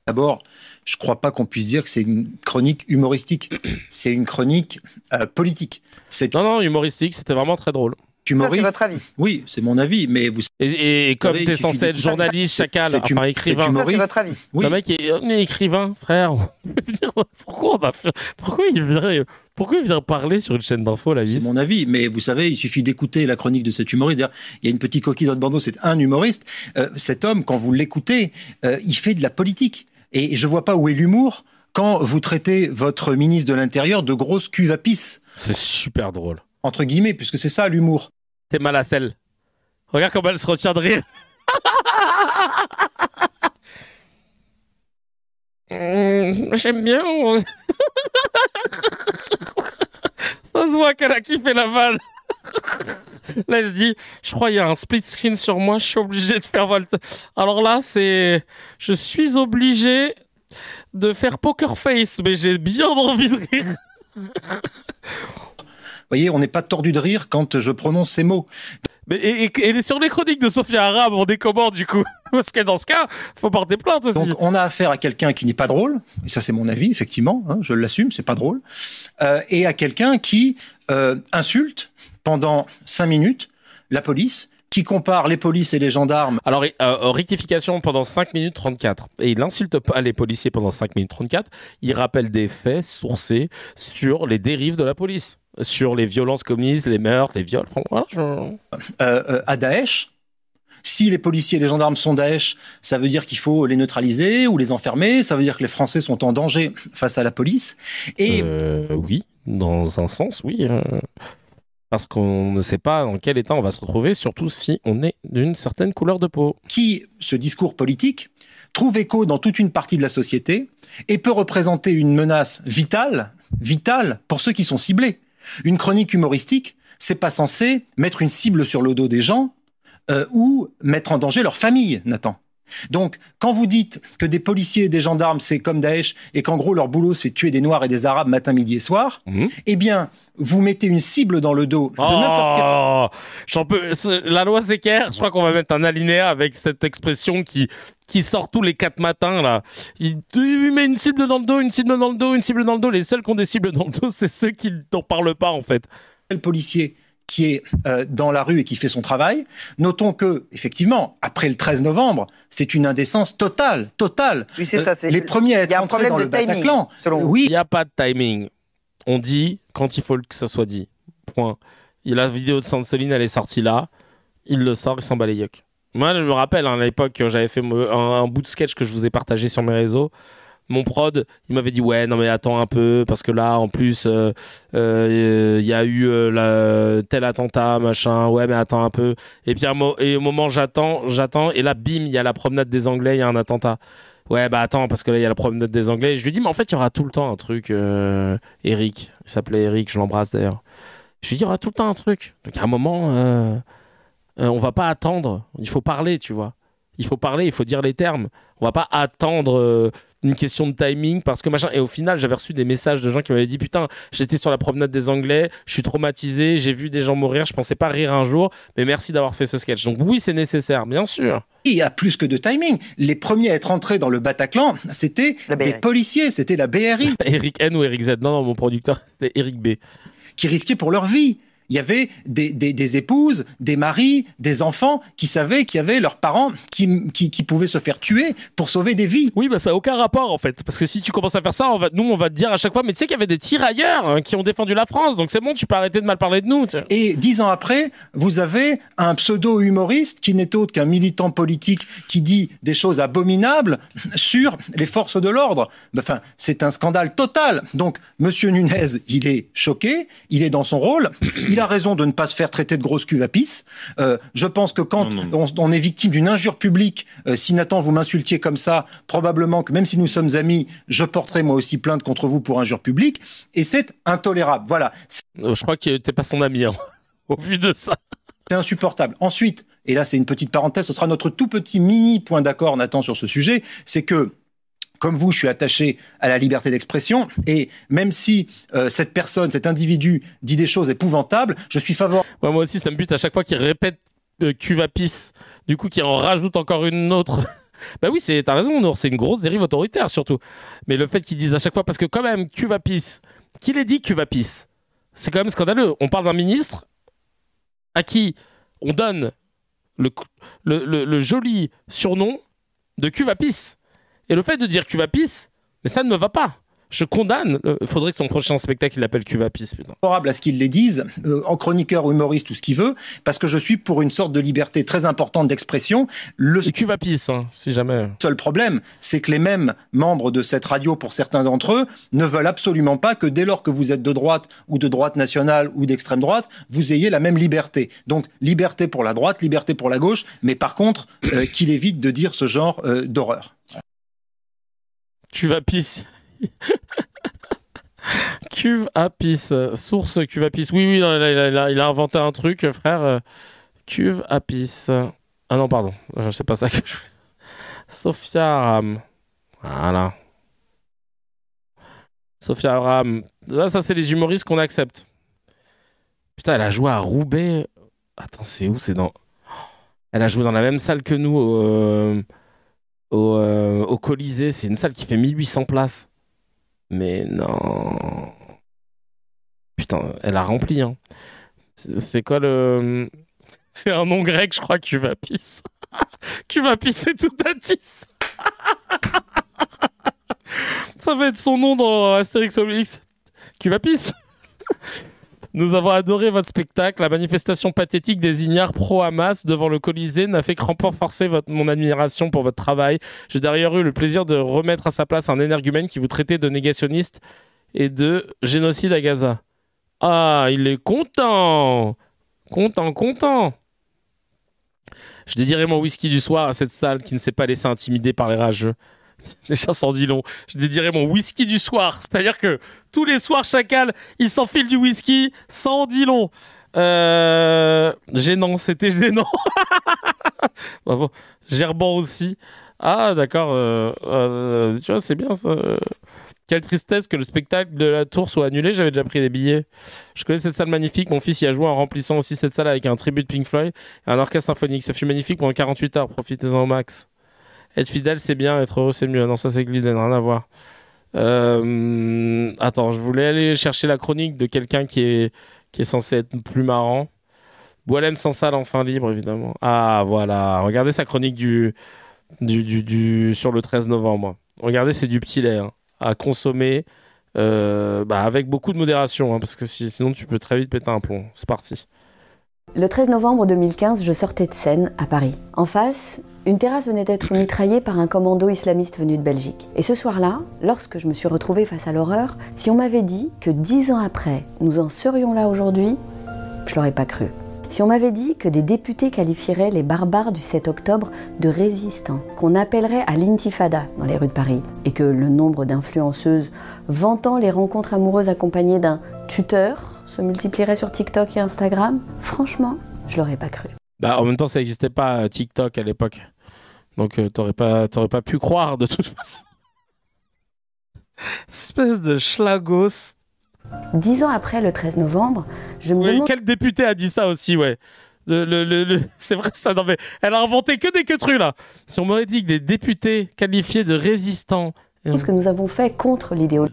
D'abord, je ne crois pas qu'on puisse dire que c'est une chronique humoristique. C'est une chronique politique. Non, humoristique, c'était vraiment très drôle. Humoriste, ça, c'est votre avis? Oui, c'est mon avis, mais vous... Et comme tu es censé être journaliste, chacal, enfin écrivain... Ça, c'est votre avis? Oui. Le mec est écrivain, frère. Pourquoi il vient parler sur une chaîne d'info, la vie? C'est mon avis, mais vous savez, il suffit d'écouter la chronique de cet humoriste. Il y a une petite coquille dans le bandeau, c'est un humoriste. Cet homme, quand vous l'écoutez, il fait de la politique. Et je vois pas où est l'humour quand vous traitez votre ministre de l'Intérieur de grosse cuve à pisse. C'est super drôle. Entre guillemets, puisque c'est ça l'humour. T'es mal à celle. Regarde comment elle se retient de rire. J'aime bien. Ça se voit qu'elle a kiffé la vanne. Là, elle se dit, je crois qu'il y a un split screen sur moi, je suis obligé de faire volte. Alors là, je suis obligé de faire poker face, mais j'ai bien envie de rire. Vous voyez, on n'est pas tordu de rire quand je prononce ces mots. Mais et sur les chroniques de Sophia Arabe, on est comment du coup? Parce que dans ce cas, faut porter plainte aussi. Donc on a affaire à quelqu'un qui n'est pas drôle, et ça c'est mon avis, effectivement, hein, je l'assume, c'est pas drôle, et à quelqu'un qui insulte pendant 5 minutes la police, qui compare les polices et les gendarmes. Alors, rectification pendant 5 minutes 34. Et il n'insulte pas les policiers pendant 5 minutes 34. Il rappelle des faits sourcés sur les dérives de la police. Sur les violences commises, les meurtres, les viols. Enfin, voilà, à Daesh, si les policiers et les gendarmes sont Daesh, ça veut dire qu'il faut les neutraliser ou les enfermer. Ça veut dire que les Français sont en danger face à la police. Et oui, dans un sens, oui. Parce qu'on ne sait pas dans quel état on va se retrouver, surtout si on est d'une certaine couleur de peau. Ce discours politique trouve écho dans toute une partie de la société et peut représenter une menace vitale pour ceux qui sont ciblés. Une chronique humoristique, c'est pas censé mettre une cible sur le dos des gens ou mettre en danger leur famille, Nathan. Donc, quand vous dites que des policiers et des gendarmes, c'est comme Daesh, et qu'en gros, leur boulot, c'est tuer des Noirs et des Arabes matin, midi et soir, eh bien, vous mettez une cible dans le dos de n'importe quel... La loi Secker, je crois qu'on va mettre un alinéa avec cette expression qui sort tous les 4 matins, là. Il met une cible dans le dos, une cible dans le dos, une cible dans le dos. Les seuls qui ont des cibles dans le dos, c'est ceux qui n'en parlent pas, en fait. Le policier qui est dans la rue et qui fait son travail. Notons que, effectivement, après le 13 novembre, c'est une indécence totale. Oui, c'est ça. Les premiers à être entrés dans le Bataclan. Oui, il n'y a pas de timing. On dit quand il faut que ça soit dit. Point. La vidéo de Sansoline, elle est sortie là. Il le sort, il s'en bat les yucks. Moi, je me rappelle, à l'époque, j'avais fait un bout de sketch que je vous ai partagé sur mes réseaux. Mon prod, il m'avait dit ouais non mais attends un peu parce que là en plus y a eu tel attentat machin, ouais mais attends un peu, et puis au moment j'attends et là bim il y a la promenade des Anglais, il y a un attentat, ouais bah attends parce que là il y a la promenade des Anglais. Je lui dis mais en fait il y aura tout le temps un truc. Eric, il s'appelait Eric, je l'embrasse d'ailleurs. Je lui dis il y aura tout le temps un truc, donc à un moment on va pas attendre, il faut parler, tu vois. Il faut parler, il faut dire les termes. On va pas attendre une question de timing parce que machin. Et au final, j'avais reçu des messages de gens qui m'avaient dit putain, j'étais sur la promenade des Anglais, je suis traumatisé, j'ai vu des gens mourir, je pensais pas rire un jour, mais merci d'avoir fait ce sketch. Donc oui, c'est nécessaire, bien sûr. Il y a plus que de timing. Les premiers à être entrés dans le Bataclan, c'était des policiers, c'était la BRI. Eric N ou Eric Z, non, mon producteur, c'était Eric B. Qui risquaient pour leur vie. Il y avait des épouses, des maris, des enfants qui savaient qu'il y avait leurs parents qui pouvaient se faire tuer pour sauver des vies. Oui, bah ça n'a aucun rapport en fait. Parce que si tu commences à faire ça, on va te dire à chaque fois, mais tu sais qu'il y avait des tirailleurs qui ont défendu la France, donc c'est bon, tu peux arrêter de mal parler de nous. T'sais. Et 10 ans après, vous avez un pseudo-humoriste qui n'est autre qu'un militant politique qui dit des choses abominables sur les forces de l'ordre. Enfin, c'est un scandale total. Donc, Monsieur Nunez, il est choqué, il est dans son rôle, il a raison de ne pas se faire traiter de grosse cuve à pisse. Je pense que quand on est victime d'une injure publique, si Nathan vous m'insultiez comme ça, probablement que même si nous sommes amis, je porterai moi aussi plainte contre vous pour injure publique. Et c'est intolérable. Voilà. Je crois que t'es pas son ami, hein, au vu de ça. C'est insupportable. Ensuite, et là c'est une petite parenthèse, ce sera notre tout petit mini point d'accord, Nathan, sur ce sujet, c'est que comme vous, je suis attaché à la liberté d'expression et même si cette personne, cet individu dit des choses épouvantables, je suis favorable. Ouais, moi aussi, ça me bute à chaque fois qu'il répète cuve à pisse. Du coup, qu'il en rajoute encore une autre. Bah oui, t'as raison, Nour, c'est une grosse dérive autoritaire surtout. Mais le fait qu'ils disent à chaque fois, parce que quand même, cuve à pisse, qu'il ait dit cuve à pisse, c'est quand même scandaleux. On parle d'un ministre à qui on donne le joli surnom de cuve à pisse. Et le fait de dire cuve à pisse, mais ça ne me va pas. Je condamne. Il faudrait que son prochain spectacle, il l'appelle cuve à pisse, putain. Favorable à ce qu'il les dise, en chroniqueur, humoriste ou ce qu'il veut, parce que je suis pour une sorte de liberté très importante d'expression. Le cuve à pisse, hein, si jamais. Le seul problème, c'est que les mêmes membres de cette radio, pour certains d'entre eux, ne veulent absolument pas que dès lors que vous êtes de droite ou de droite nationale ou d'extrême droite, vous ayez la même liberté. Donc, liberté pour la droite, liberté pour la gauche, mais par contre, qu'il évite de dire ce genre d'horreur. Cuve à pisse. Cuve à pisse. Source cuve à pisse. Oui, non, il a inventé un truc, frère. Cuve à pisse. Ah non, pardon. C'est pas ça que je fais. Sophia Aram. Voilà. Sophia Aram. Ça, c'est les humoristes qu'on accepte. Putain, elle a joué à Roubaix. Attends, c'est où? C'est dans... Elle a joué dans la même salle que nous au Colisée. C'est une salle qui fait 1800 places. Mais non. Putain, elle a rempli. Hein. C'est quoi le... C'est un nom grec, je crois, Cuvapis. Cuvapis, c'est tout à 10. Ça va être son nom dans Astérix Obélix. Cuvapis. Nous avons adoré votre spectacle. La manifestation pathétique des ignares pro-Hamas devant le Colisée n'a fait que renforcer mon admiration pour votre travail. J'ai d'ailleurs eu le plaisir de remettre à sa place un énergumène qui vous traitait de négationniste et de génocide à Gaza. Ah, il est content. Content. Je dédierai mon whisky du soir à cette salle qui ne s'est pas laissée intimider par les rageux. Déjà, sans dit long. Je dédierai mon whisky du soir. C'est-à-dire que tous les soirs, Chacal, il s'enfile du whisky sans dit long. Gênant, c'était gênant. Bravo. Gerbant aussi. Ah, d'accord. Tu vois, c'est bien ça. Quelle tristesse que le spectacle de la Tour soit annulé. J'avais déjà pris des billets. Je connais cette salle magnifique. Mon fils y a joué en remplissant aussi cette salle avec un tribut de Pink Floyd et un orchestre symphonique. Ce fut magnifique pendant 48 heures. Profitez-en au max. Être fidèle, c'est bien. Être heureux, c'est mieux. Non, ça, c'est Gliden. Rien à voir. Attends, je voulais aller chercher la chronique de quelqu'un qui est censé être plus marrant. Boilem sans salle, enfin libre, évidemment. Ah, voilà. Regardez sa chronique sur le 13 novembre. Regardez, c'est du petit lait. Hein, à consommer avec beaucoup de modération. Hein, parce que sinon, tu peux très vite péter un plomb. C'est parti. Le 13 novembre 2015, je sortais de Seine, à Paris. En face, une terrasse venait d'être mitraillée par un commando islamiste venu de Belgique. Et ce soir-là, lorsque je me suis retrouvée face à l'horreur, si on m'avait dit que 10 ans après, nous en serions là aujourd'hui, je l'aurais pas cru. Si on m'avait dit que des députés qualifieraient les barbares du 7 octobre de résistants, qu'on appellerait à l'intifada dans les rues de Paris, et que le nombre d'influenceuses vantant les rencontres amoureuses accompagnées d'un tuteur se multiplierait sur TikTok et Instagram, franchement, je l'aurais pas cru. En même temps, ça n'existait pas TikTok à l'époque. Donc, t'aurais pas pu croire de toute façon. Espèce de schlagos. 10 ans après le 13 novembre, je me demande... Quel député a dit ça aussi, ouais. C'est vrai ça, non mais elle a inventé que des queutrues là. Si on m'aurait dit que des députés qualifiés de résistants... Ce que nous avons fait contre l'idéologie.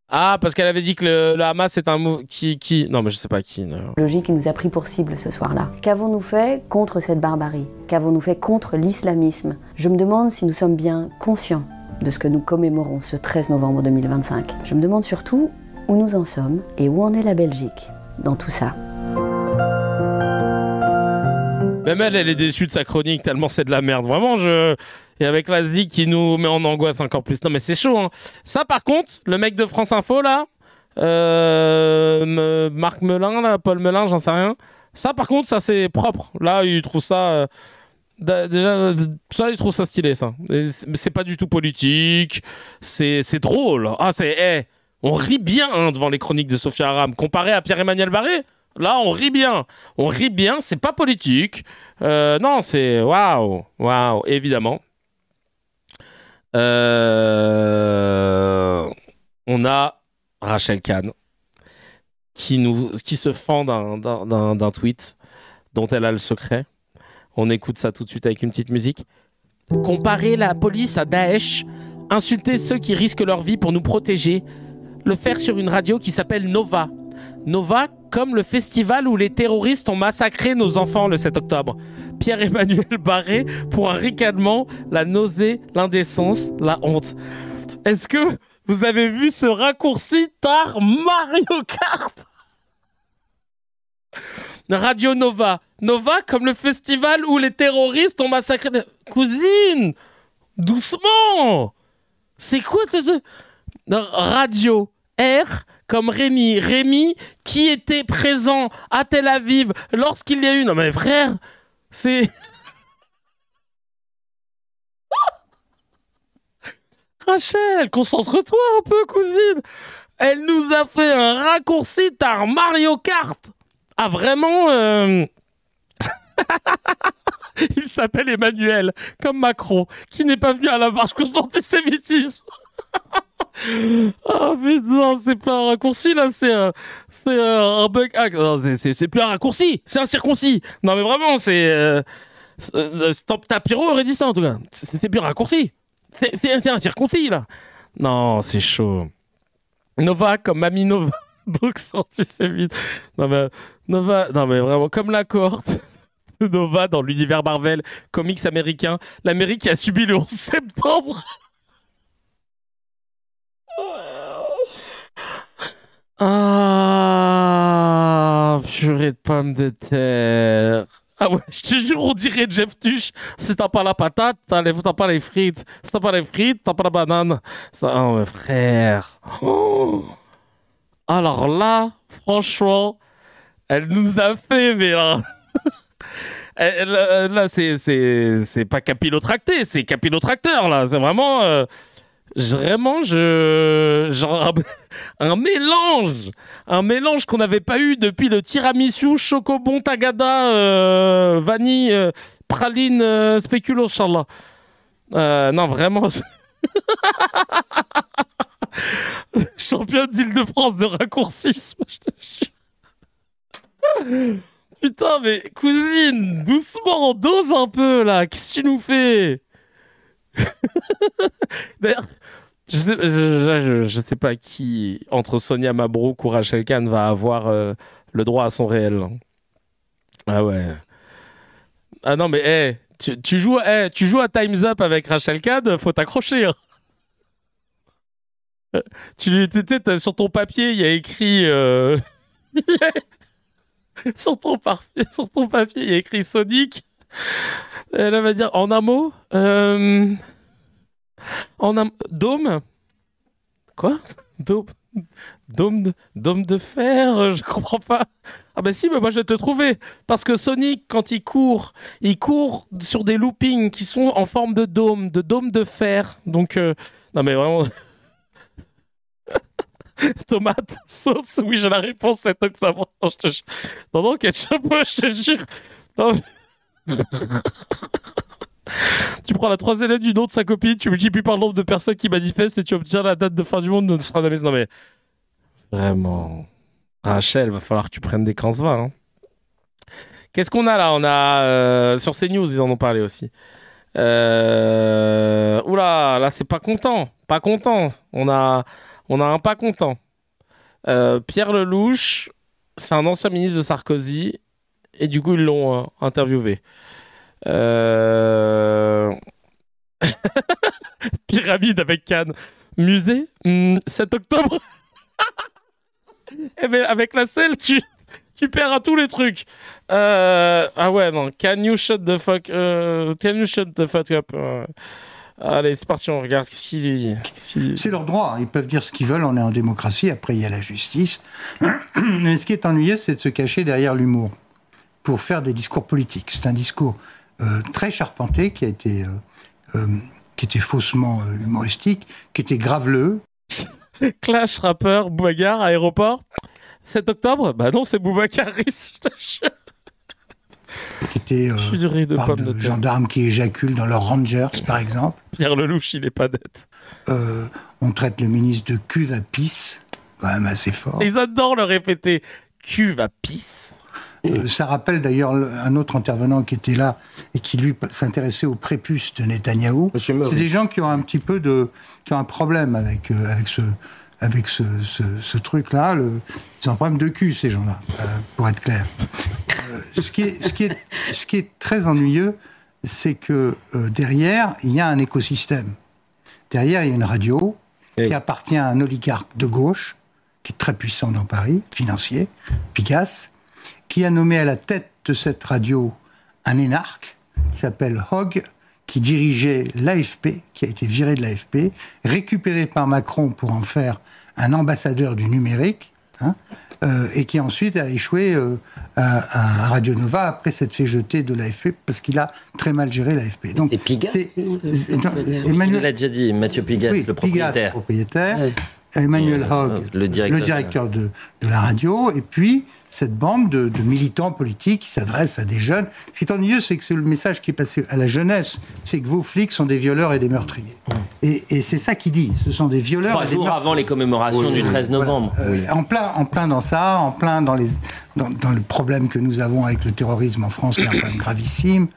Ah, parce qu'elle avait dit que le Hamas est un mot qui... Non, mais je sais pas qui. L'idéologie qui nous a pris pour cible ce soir-là. Qu'avons-nous fait contre cette barbarie? Qu'avons-nous fait contre l'islamisme? Je me demande si nous sommes bien conscients de ce que nous commémorons ce 13 novembre 2025. Je me demande surtout où nous en sommes et où en est la Belgique dans tout ça. Même elle est déçue de sa chronique tellement c'est de la merde. Vraiment, Et avec Laszlo qui nous met en angoisse encore plus. Non mais c'est chaud, hein. Ça par contre, le mec de France Info là, Marc Melin là, Paul Melin, j'en sais rien. Ça par contre, ça c'est propre. Là, il trouve ça... déjà, ça, il trouve ça stylé, ça. C'est pas du tout politique. C'est drôle. Ah, on rit bien hein, devant les chroniques de Sophia Aram. Comparé à Pierre-Emmanuel Barré, là, on rit bien. On rit bien, c'est pas politique. Non, c'est... Waouh, évidemment. On a Rachel Kahn qui se fend d'un tweet dont elle a le secret. On écoute ça tout de suite avec une petite musique. Comparer la police à Daesh, insulter ceux qui risquent leur vie pour nous protéger, le faire sur une radio qui s'appelle Nova. Nova, comme le festival où les terroristes ont massacré nos enfants le 7 octobre. Pierre-Emmanuel Barré pour un ricanement, la nausée, l'indécence, la honte. Est-ce que vous avez vu ce raccourci tard Mario Kart? Radio Nova. Nova comme le festival où les terroristes ont massacré... Cousine, doucement. C'est quoi Radio R comme Rémi. Rémi qui était présent à Tel Aviv lorsqu'il y a eu... Non mais frère, c'est... Rachel, concentre-toi un peu, cousine. Elle nous a fait un raccourci tard Mario Kart. Ah vraiment Il s'appelle Emmanuel, comme Macron, qui n'est pas venu à la marche contre l'antisémitisme. Oh putain, c'est pas un raccourci là, c'est un bug hack. Non, c'est plus un raccourci, c'est un circoncis. Non mais vraiment, c'est... Tapiro aurait dit ça en tout cas. C'était plus un raccourci. C'est un circoncis là. Non, c'est chaud. Nova comme Mamie Nova. Donc antisémite. Non mais vraiment comme la cohorte de Nova dans l'univers Marvel, comics américain, l'Amérique qui a subi le 11 septembre. Ah, purée de pommes de terre. Ah ouais, je te jure, on dirait Jeff Tuch. Si t'as pas la patate, t'as pas les frites. Si t'as pas les frites, t'as pas la banane. Oh, mes frères. Oh. Alors là, franchement, elle nous a fait, mais là... Là, c'est pas capillotracté, c'est capillotracteur, là. C'est vraiment... genre un mélange qu'on n'avait pas eu depuis le tiramisu chocobon tagada vanille praline spéculo, Inch'Allah. Non, vraiment... Championne d'Île-de-France de raccourcisme, je te jure. Putain, mais cousine, doucement, dose un peu là. Qu'est-ce que tu nous fais? D'ailleurs, je sais pas qui entre Sonia Mabrouk ou Rachel Kahn va avoir le droit à son réel. Ah ouais. Ah non mais tu joues à Time's Up avec Rachel Kahn, faut t'accrocher. Hein. Tu sais, sur ton papier, il y a écrit. Sur ton papier, il y a écrit Sonic. Elle va dire en un mot. Dôme. Quoi? Dôme de fer. Je comprends pas. Ah bah si, mais moi je vais te trouver. Parce que Sonic, quand il court sur des loopings qui sont en forme de dôme de fer. Donc non mais vraiment. Tomate, sauce, oui, j'ai la réponse 7 octobre. Non, ketchup, je te jure. Non, mais... Tu prends la troisième lettre du nom de sa copine, tu multiplies par le nombre de personnes qui manifestent et tu obtiens la date de fin du monde de Nostradamus. Non, mais vraiment, Rachel, va falloir que tu prennes des crans vin. Hein. Qu'est-ce qu'on a là? On a sur CNews, ils en ont parlé aussi. Oula, là, c'est pas content. Pas content. On a un pas content. Pierre Lelouch, c'est un ancien ministre de Sarkozy, et du coup, ils l'ont interviewé. Pyramide avec Cannes. Musée 7 octobre. Eh ben, avec la selle, tu perds à tous les trucs. Ah ouais, non. Can you shut the fuck up? Allez, c'est parti, on regarde. C'est leur droit, ils peuvent dire ce qu'ils veulent, on est en démocratie, après il y a la justice. Mais ce qui est ennuyeux, c'est de se cacher derrière l'humour pour faire des discours politiques. C'est un discours très charpenté qui était faussement humoristique, qui était graveleux. Clash, rappeur, bagarre, aéroport. 7 octobre? Bah non, c'est Boubacar Riss, je te jure. Qui était par de gendarmes qui éjaculent dans leurs Rangers, par exemple. Pierre Lelouch, il est pas net. On traite le ministre de cuve à pisse, quand même assez fort. Ils adorent le répéter, cuve à pisse. Ça rappelle d'ailleurs un autre intervenant qui était là et qui lui s'intéressait au prépuce de Netanyahou. C'est des gens qui ont un petit peu qui ont un problème avec ce truc-là. Ils ont un problème de cul, ces gens-là, pour être clair. Ce qui est très ennuyeux, c'est que derrière, il y a un écosystème. Derrière, il y a une radio qui appartient à un oligarque de gauche, qui est très puissant dans Paris, financier, Pigasse, qui a nommé à la tête de cette radio un énarque qui s'appelle Hogg, qui dirigeait l'AFP, qui a été viré de l'AFP, récupéré par Macron pour en faire un ambassadeur du numérique, et qui ensuite a échoué à Radio Nova après s'être fait jeter de l'AFP parce qu'il a très mal géré l'AFP. Donc, et Pigasse Emmanuel l'a déjà dit, Mathieu Pigasse, oui, le propriétaire. Pigasse, propriétaire. Ouais. Emmanuel Hogg, le directeur de la radio, et puis cette bande de militants politiques qui s'adressent à des jeunes. Ce qui est ennuyeux, c'est que c'est le message qui est passé à la jeunesse, c'est que vos flics sont des violeurs et des meurtriers. Et c'est ça qu'il dit, ce sont des violeurs 3 et des jours meurtriers. avant les commémorations du 13 novembre. Voilà. En plein dans ça, en plein dans le problème que nous avons avec le terrorisme en France, qui est un problème gravissime,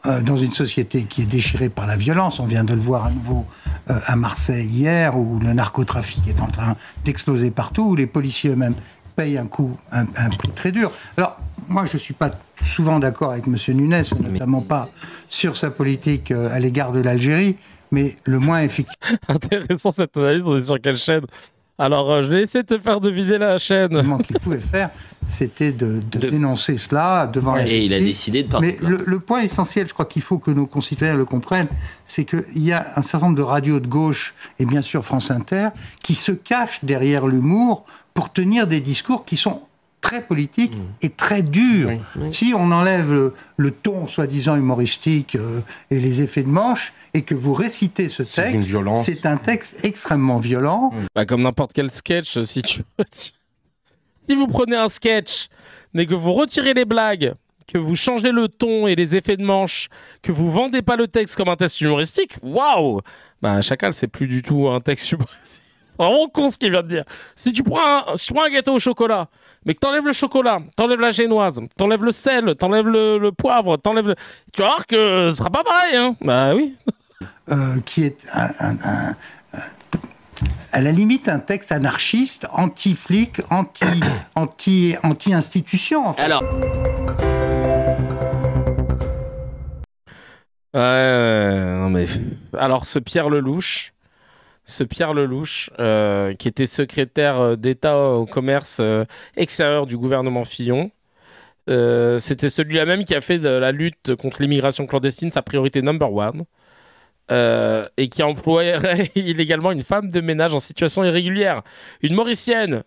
dans une société qui est déchirée par la violence. On vient de le voir à nouveau à Marseille hier, où le narcotrafic est en train d'exploser partout, où les policiers eux-mêmes payent un prix très dur. Alors, moi, je ne suis pas souvent d'accord avec M. Nunes, notamment pas sur sa politique à l'égard de l'Algérie, mais le moins effectif... Intéressant cette analyse, on est sur quelle chaîne? Alors, je vais essayer de te faire deviner la chaîne. Ce qu'il pouvait faire, c'était de dénoncer cela devant la justice. Et il a décidé de partir. Mais le point essentiel, je crois qu'il faut que nos concitoyens le comprennent, c'est qu'il y a un certain nombre de radios de gauche, et bien sûr France Inter, qui se cachent derrière l'humour pour tenir des discours qui sont très politiques et très durs. Si on enlève le ton soi-disant humoristique et les effets de manche, et que vous récitez ce texte, c'est un texte extrêmement violent. Bah, comme n'importe quel sketch, si tu si vous prenez un sketch, mais que vous retirez les blagues, que vous changez le ton et les effets de manche, que vous vendez pas le texte comme un texte humoristique, waouh! Bah, Chacal, c'est plus du tout un texte humoristique. C'est vraiment con ce qu'il vient de dire. Si tu prends un gâteau au chocolat, mais que t'enlèves le chocolat, t'enlèves la génoise, t'enlèves le sel, t'enlèves le poivre, t'enlèves tu vas voir que ce sera pas pareil, hein. Bah oui. Qui est à la limite un texte anarchiste, anti-flic, anti-institution. En fait. Alors. Non mais alors ce Pierre Lelouch, qui était secrétaire d'État au commerce extérieur du gouvernement Fillon, c'était celui-là même qui a fait de la lutte contre l'immigration clandestine sa priorité number one, et qui emploierait illégalement une femme de ménage en situation irrégulière, une Mauricienne,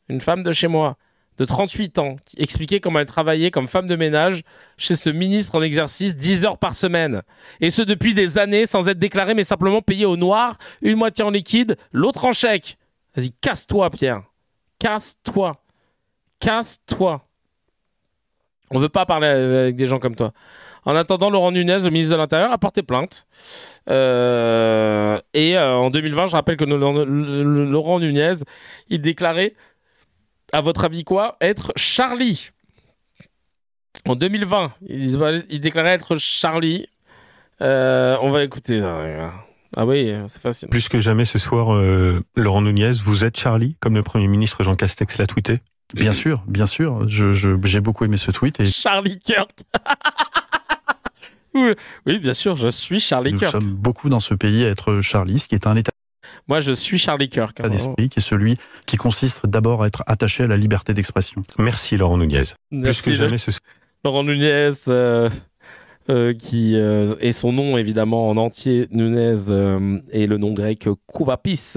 une femme de chez moi, de 38 ans, qui expliquait comment elle travaillait comme femme de ménage chez ce ministre en exercice 10 heures par semaine. Et ce depuis des années, sans être déclarée, mais simplement payée au noir, une moitié en liquide, l'autre en chèque. Vas-y, casse-toi, Pierre. Casse-toi. Casse-toi. On veut pas parler avec des gens comme toi. En attendant, Laurent Nunez, le ministre de l'Intérieur, a porté plainte. Et en 2020, je rappelle que Laurent Nunez, il déclarait... À votre avis quoi? Être Charlie. En 2020, il déclarait être Charlie. On va écouter. Ah oui, c'est facile. Plus que jamais ce soir, Laurent Nunez, vous êtes Charlie, comme le Premier ministre Jean Castex l'a tweeté? Bien sûr, bien sûr. J'ai beaucoup aimé ce tweet. Et... Charlie Kirk. Oui, bien sûr, je suis Charlie Kirk. Nous sommes beaucoup dans ce pays à être Charlie, ce qui est un état. Moi, je suis Charlie Kirk. D'esprit qui est celui qui consiste d'abord à être attaché à la liberté d'expression. Merci Laurent Nunez. Merci, plus que jamais Laurent Nunez, qui est son nom évidemment en entier, Nunez, et le nom grec Kouvapis.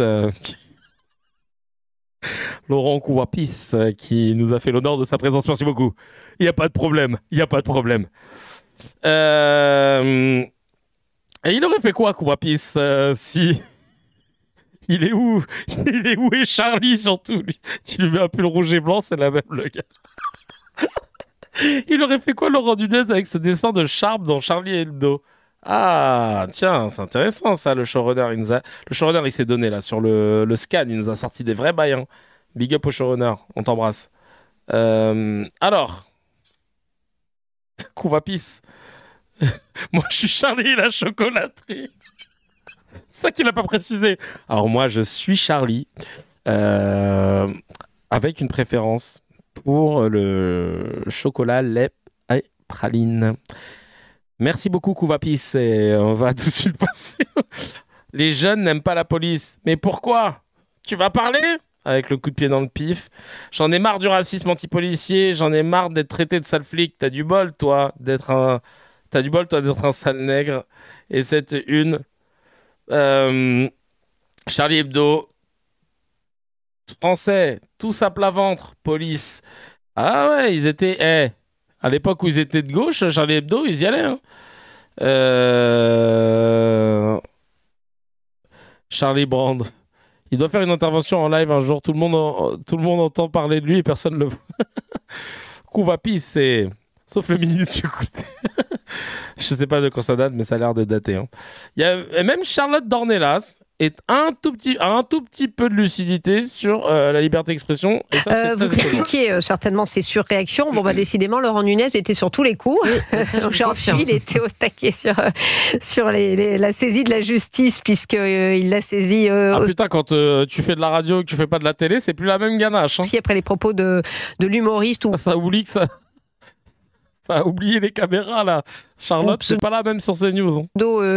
Laurent Kouvapis, qui nous a fait l'honneur de sa présence. Merci beaucoup. Il n'y a pas de problème. Il n'y a pas de problème. Et il aurait fait quoi, Kouvapis, si... Il est où est Charlie, surtout lui. Tu lui mets un pull rouge et blanc, c'est la même, le gars. Il aurait fait quoi, Laurent Nunez, avec ce dessin de Sharp dans Charlie Hebdo? Ah, tiens, c'est intéressant, ça, le showrunner. Le showrunner, il s'est donné, là, sur le scan. Il nous a sorti des vrais bails, hein. Big up au showrunner. On t'embrasse. Alors. Kouvapis. Moi, je suis Charlie, la chocolaterie. C'est ça qu'il n'a pas précisé. Alors moi, je suis Charlie, avec une préférence pour le chocolat, lait et praline. Merci beaucoup, Kouvapis. Et on va tout de suite passer. Les jeunes n'aiment pas la police. Mais pourquoi? Tu vas parler? Avec le coup de pied dans le pif. J'en ai marre du racisme anti-policier. J'en ai marre d'être traité de sale flic. T'as du bol, toi, d'être un sale nègre. Et c'est une... Charlie Hebdo, français, tous à plat ventre, police. Ah ouais, ils étaient. À l'époque où ils étaient de gauche, Charlie Hebdo, ils y allaient. Hein. Charlie Brand. Il doit faire une intervention en live un jour. Tout le monde entend parler de lui et personne ne le voit. Kouvapis, c'est. Sauf le ministre, écoutez. Je sais pas de quand ça date, mais ça a l'air de dater. Hein. Et même Charlotte Dornelas est un tout petit peu de lucidité sur la liberté d'expression. Et ça, vous critiquez certainement ces surréactions. Bon, décidément, Laurent Nunez était sur tous les coups. Aujourd'hui, il était au taquet sur la saisie de la justice, puisqu'il l'a saisie... putain, quand tu fais de la radio et que tu fais pas de la télé, c'est plus la même ganache. Hein. Si après les propos de l'humoriste... Ça oublie que ça... Ça a oublié les caméras, là. Charlotte, c'est pas la même sur CNews. Hein.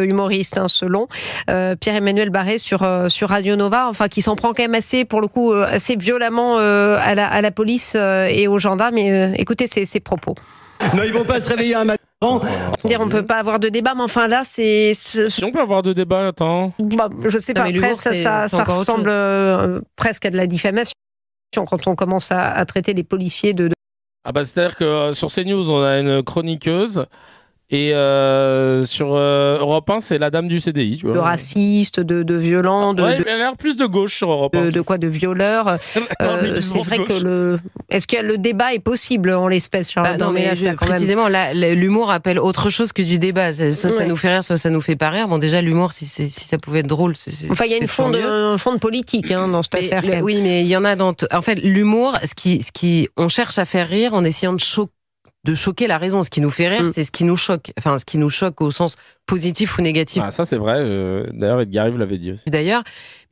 Humoriste, selon Pierre-Emmanuel Barré sur Radio Nova, enfin, qui s'en prend quand même assez, pour le coup, assez violemment à la police et aux gendarmes. Écoutez ses propos. Non, ils vont pas se réveiller un matin. On peut pas avoir de débat, mais enfin là, c'est... Si on peut avoir de débat, attends. Je sais pas, après, ça ressemble presque à de la diffamation. quand on commence à traiter les policiers de... Ah bah c'est-à-dire que sur CNews, on a une chroniqueuse et sur Europe 1, c'est la dame du CDI. Tu vois. De raciste, de violent... elle a l'air plus de gauche sur Europe 1. De quoi? De violeur. C'est vrai que est-ce que le débat est possible en l'espèce, Charlotte? Non, mais précisément, là, l'humour appelle autre chose que du débat. Soit ça nous fait rire, soit ça nous fait pas rire. Bon, déjà, l'humour, si ça pouvait être drôle... Enfin, il y a un fond de politique dans cette affaire. Oui, mais il y en a dans... En fait, l'humour, on cherche à faire rire en essayant de choquer la raison. Ce qui nous fait rire, c'est ce qui nous choque. Enfin, ce qui nous choque au sens positif ou négatif. Ah, ça, c'est vrai. D'ailleurs, Edgar Rive l'avait dit aussi. D'ailleurs,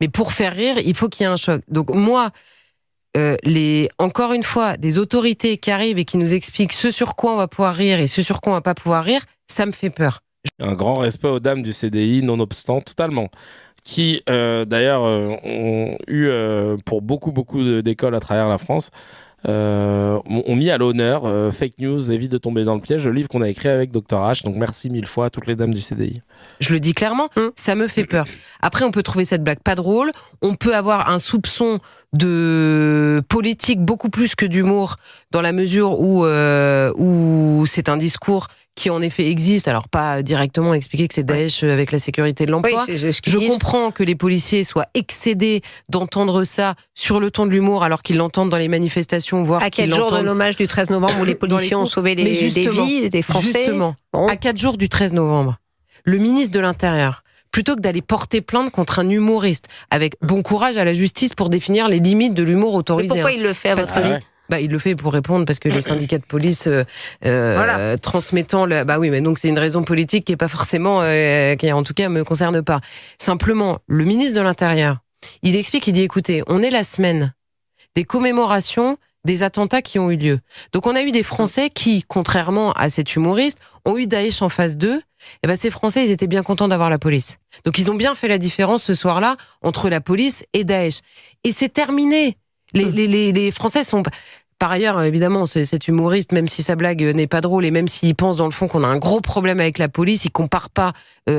mais pour faire rire, il faut qu'il y ait un choc. Donc, moi, encore une fois, des autorités qui arrivent et qui nous expliquent ce sur quoi on va pouvoir rire et ce sur quoi on va pas pouvoir rire, ça me fait peur. Un grand respect aux dames du CDI, nonobstant, totalement. Qui, d'ailleurs, ont eu, pour beaucoup d'écoles à travers la France, ont mis à l'honneur Fake News, évite de tomber dans le piège, le livre qu'on a écrit avec Dr H. Donc merci 1000 fois à toutes les dames du CDI. Je le dis clairement, ça me fait peur. Après, on peut trouver cette blague pas drôle, on peut avoir un soupçon de politique beaucoup plus que d'humour, dans la mesure où c'est un discours qui en effet existe, alors pas directement expliquer que c'est Daesh avec la sécurité de l'emploi. Oui, je comprends que les policiers soient excédés d'entendre ça sur le ton de l'humour alors qu'ils l'entendent dans les manifestations, voire à 4 jours de l'hommage du 13 novembre où les policiers ont sauvé des vies des Français. Justement, à 4 jours du 13 novembre, le ministre de l'Intérieur, plutôt que d'aller porter plainte contre un humoriste, avec bon courage à la justice pour définir les limites de l'humour autorisé. Mais pourquoi il le fait à votre avis ? Il le fait pour répondre parce que les syndicats de police transmettant oui, mais donc c'est une raison politique qui est pas forcément qui en tout cas me concerne pas. Simplement, le ministre de l'Intérieur, il explique, il dit écoutez, on est la semaine des commémorations des attentats qui ont eu lieu. Donc on a eu des Français qui, contrairement à cet humoriste, ont eu Daesh en face d'eux. Et ces Français, ils étaient bien contents d'avoir la police. Donc ils ont bien fait la différence ce soir-là entre la police et Daesh. Et c'est terminé. Les Français sont... Par ailleurs, évidemment, cet humoriste, même si sa blague n'est pas drôle et même s'il pense dans le fond qu'on a un gros problème avec la police, il compare pas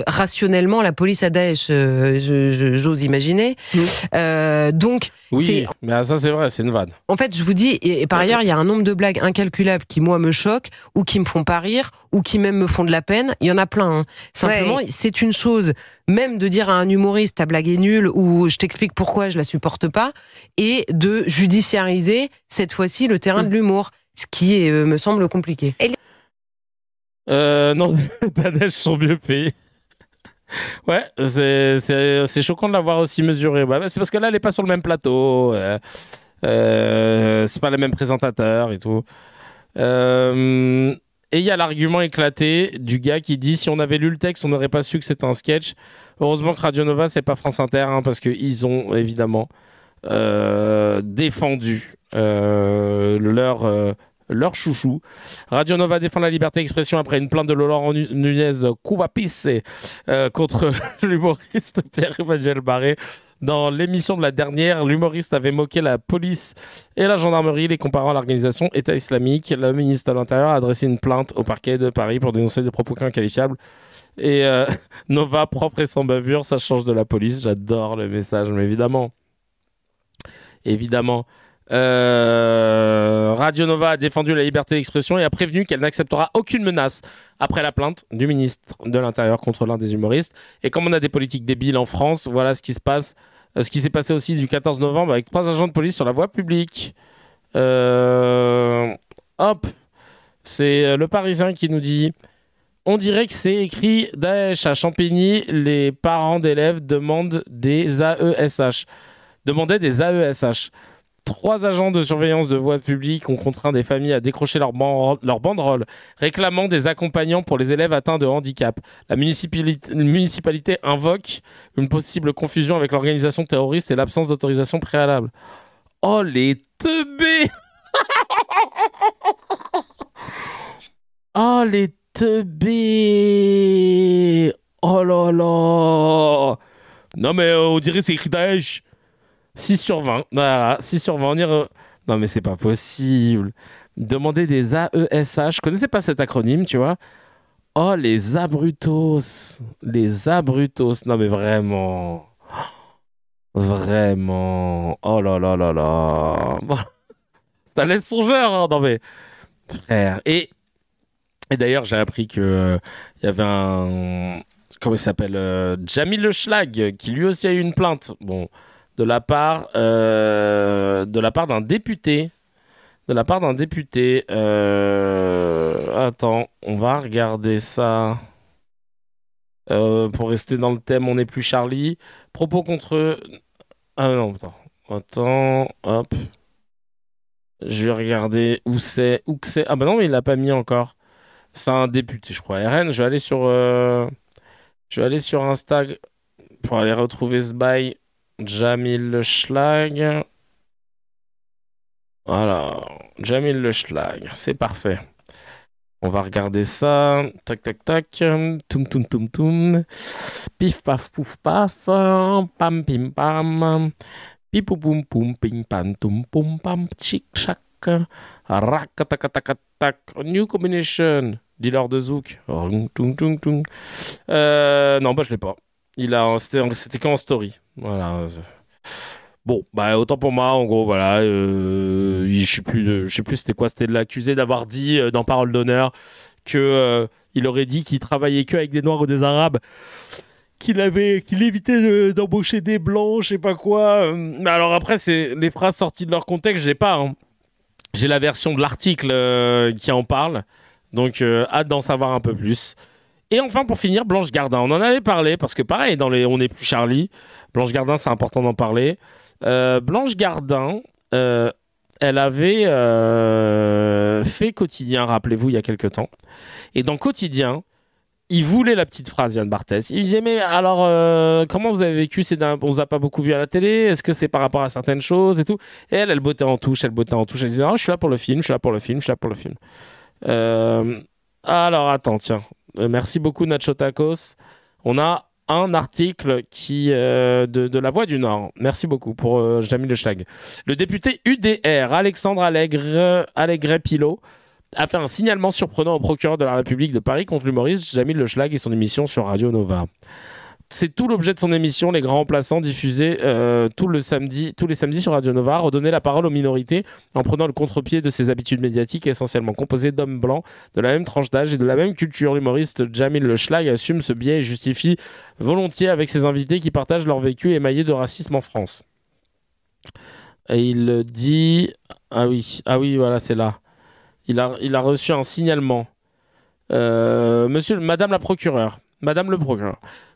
rationnellement la police à Daesh, j'ose imaginer. Donc, oui, mais ça c'est vrai, c'est une vanne. En fait, je vous dis, et par ailleurs, il y a un nombre de blagues incalculables qui, moi, me choquent, ou qui me font pas rire, ou qui même me font de la peine. Il y en a plein. Simplement, c'est une chose, même de dire à un humoriste, ta blague est nulle, ou je t'explique pourquoi je la supporte pas, et de judiciariser, cette fois-ci, le terrain de l'humour, ce qui me semble compliqué. Non, Daesh sont mieux payés. Ouais, c'est choquant de l'avoir aussi mesuré. C'est parce que là, elle n'est pas sur le même plateau. C'est pas les mêmes présentateurs et tout. Et il y a l'argument éclaté du gars qui dit si on avait lu le texte, on n'aurait pas su que c'était un sketch. Heureusement que Radio Nova, c'est pas France Inter, parce qu'ils ont évidemment défendu leur chouchou. Radio Nova défend la liberté d'expression après une plainte de Laurent Nunez Couvapisse contre l'humoriste Pierre-Emmanuel Barré. Dans l'émission de la dernière, l'humoriste avait moqué la police et la gendarmerie, les comparant à l'organisation État islamique. Le ministre de l'Intérieur a adressé une plainte au parquet de Paris pour dénoncer des propos inqualifiables. Et Nova, propre et sans bavure, ça change de la police. J'adore le message, mais évidemment. Radio Nova a défendu la liberté d'expression et a prévenu qu'elle n'acceptera aucune menace après la plainte du ministre de l'Intérieur contre l'un des humoristes. Et comme on a des politiques débiles en France, voilà ce qui se passe. Ce qui s'est passé aussi du 14 novembre avec 3 agents de police sur la voie publique. C'est Le Parisien qui nous dit: on dirait que c'est écrit Daesh à Champigny, les parents d'élèves demandaient des AESH. 3 agents de surveillance de voies publiques ont contraint des familles à décrocher leur banderole, réclamant des accompagnants pour les élèves atteints de handicap. La municipalité invoque une possible confusion avec l'organisation terroriste et l'absence d'autorisation préalable. Oh, les teubés! Oh, les teubés! Oh là là! Non, mais on dirait que c'est écrit Daesh. 6 sur 20. Voilà, 6 sur 20. Non, mais c'est pas possible. Demander des AESH. Je connaissais pas cet acronyme, tu vois. Oh, les abrutos. Les abrutos. Non, mais vraiment. Vraiment. Oh là là là là. Ça laisse songeur, hein. Non mais, frère. Et d'ailleurs, j'ai appris que il y avait un... Comment il s'appelle, Jamil Le Schlag, qui lui aussi a eu une plainte. Bon, de la part d'un député. Attends, on va regarder ça. Pour rester dans le thème, on n'est plus Charlie. Propos contre... Ah non, attends, hop. Je vais regarder où c'est. Ah bah non, mais il l'a pas mis encore. C'est un député, je crois. RN, je vais aller sur Insta pour aller retrouver ce bail. Jamil Le Schlag. Voilà, Jamil Le Schlag, c'est parfait. On va regarder ça. Tac, tac, tac. Toum, toum, toum, toum. Pif, paf, pouf, paf. Pam, pim, pam. Pipou, poum, poum, ping, pam, toum, poum, pam. Chic, chac. Rak, tac, tac, tac, tac. New combination. Dealer de Zouk. Non, bah, je l'ai pas. C'était qu'en story. Voilà. Bon, bah autant pour moi, en gros, voilà, je sais plus c'était quoi, c'était de l'accuser d'avoir dit dans Parole d'honneur que il aurait dit qu'il travaillait que avec des Noirs ou des Arabes, qu'il évitait d'embaucher des Blancs, je sais pas quoi. Mais alors après, c'est les phrases sorties de leur contexte, j'ai pas. Hein. J'ai la version de l'article qui en parle, donc hâte d'en savoir un peu plus. Et enfin, pour finir, Blanche Gardin. On en avait parlé parce que pareil, On n'est plus Charlie. Blanche Gardin, c'est important d'en parler. Blanche Gardin, elle avait fait Quotidien, rappelez-vous, il y a quelques temps. Et dans Quotidien, il voulait la petite phrase, Yann Barthès. Il disait, mais alors, comment vous avez vécu on vous a pas beaucoup vu à la télé. Est-ce que c'est par rapport à certaines choses et tout? Et elle bottait en touche. Elle disait, je suis là pour le film. Alors, attends, tiens. Merci beaucoup, Nacho Tacos. On a un article de La Voix du Nord. Merci beaucoup pour Jamil Le Schlag. Le député UDR, Alexandre Allègre-Pilot, a fait un signalement surprenant au procureur de la République de Paris contre l'humoriste Jamil Le Schlag et son émission sur Radio Nova. C'est tout l'objet de son émission, Les Grands Remplaçants, diffusée tous les samedis sur Radio Nova, redonner la parole aux minorités en prenant le contre-pied de ses habitudes médiatiques essentiellement composées d'hommes blancs de la même tranche d'âge et de la même culture. L'humoriste Jamil Le Schlag assume ce biais et justifie volontiers avec ses invités qui partagent leur vécu émaillé de racisme en France. Et il dit... Ah oui, voilà, c'est là. Il a reçu un signalement. Madame le procureur.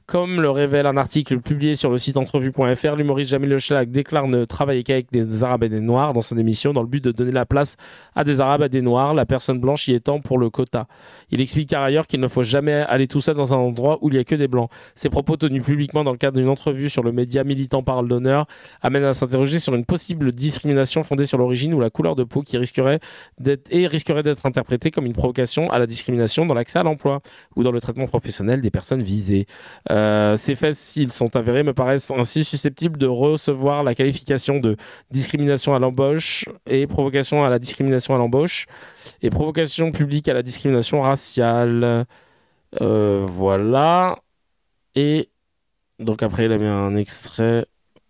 Comme le révèle un article publié sur le site entrevue.fr, l'humoriste Jamil Le Schlag déclare ne travailler qu'avec des Arabes et des Noirs dans son émission dans le but de donner la place à des Arabes et des Noirs, la personne blanche y étant pour le quota. Il explique par ailleurs qu'il ne faut jamais aller tout seul dans un endroit où il n'y a que des Blancs. Ses propos tenus publiquement dans le cadre d'une entrevue sur le média militant Parole d'honneur amènent à s'interroger sur une possible discrimination fondée sur l'origine ou la couleur de peau qui risquerait d'être interprétée comme une provocation à la discrimination dans l'accès à l'emploi ou dans le traitement professionnel des personnes visées. Ces faits, s'ils sont avérés, me paraissent ainsi susceptibles de recevoir la qualification de discrimination à l'embauche et provocation à la discrimination à l'embauche et provocation publique à la discrimination raciale. Voilà. Et donc après, il a mis un extrait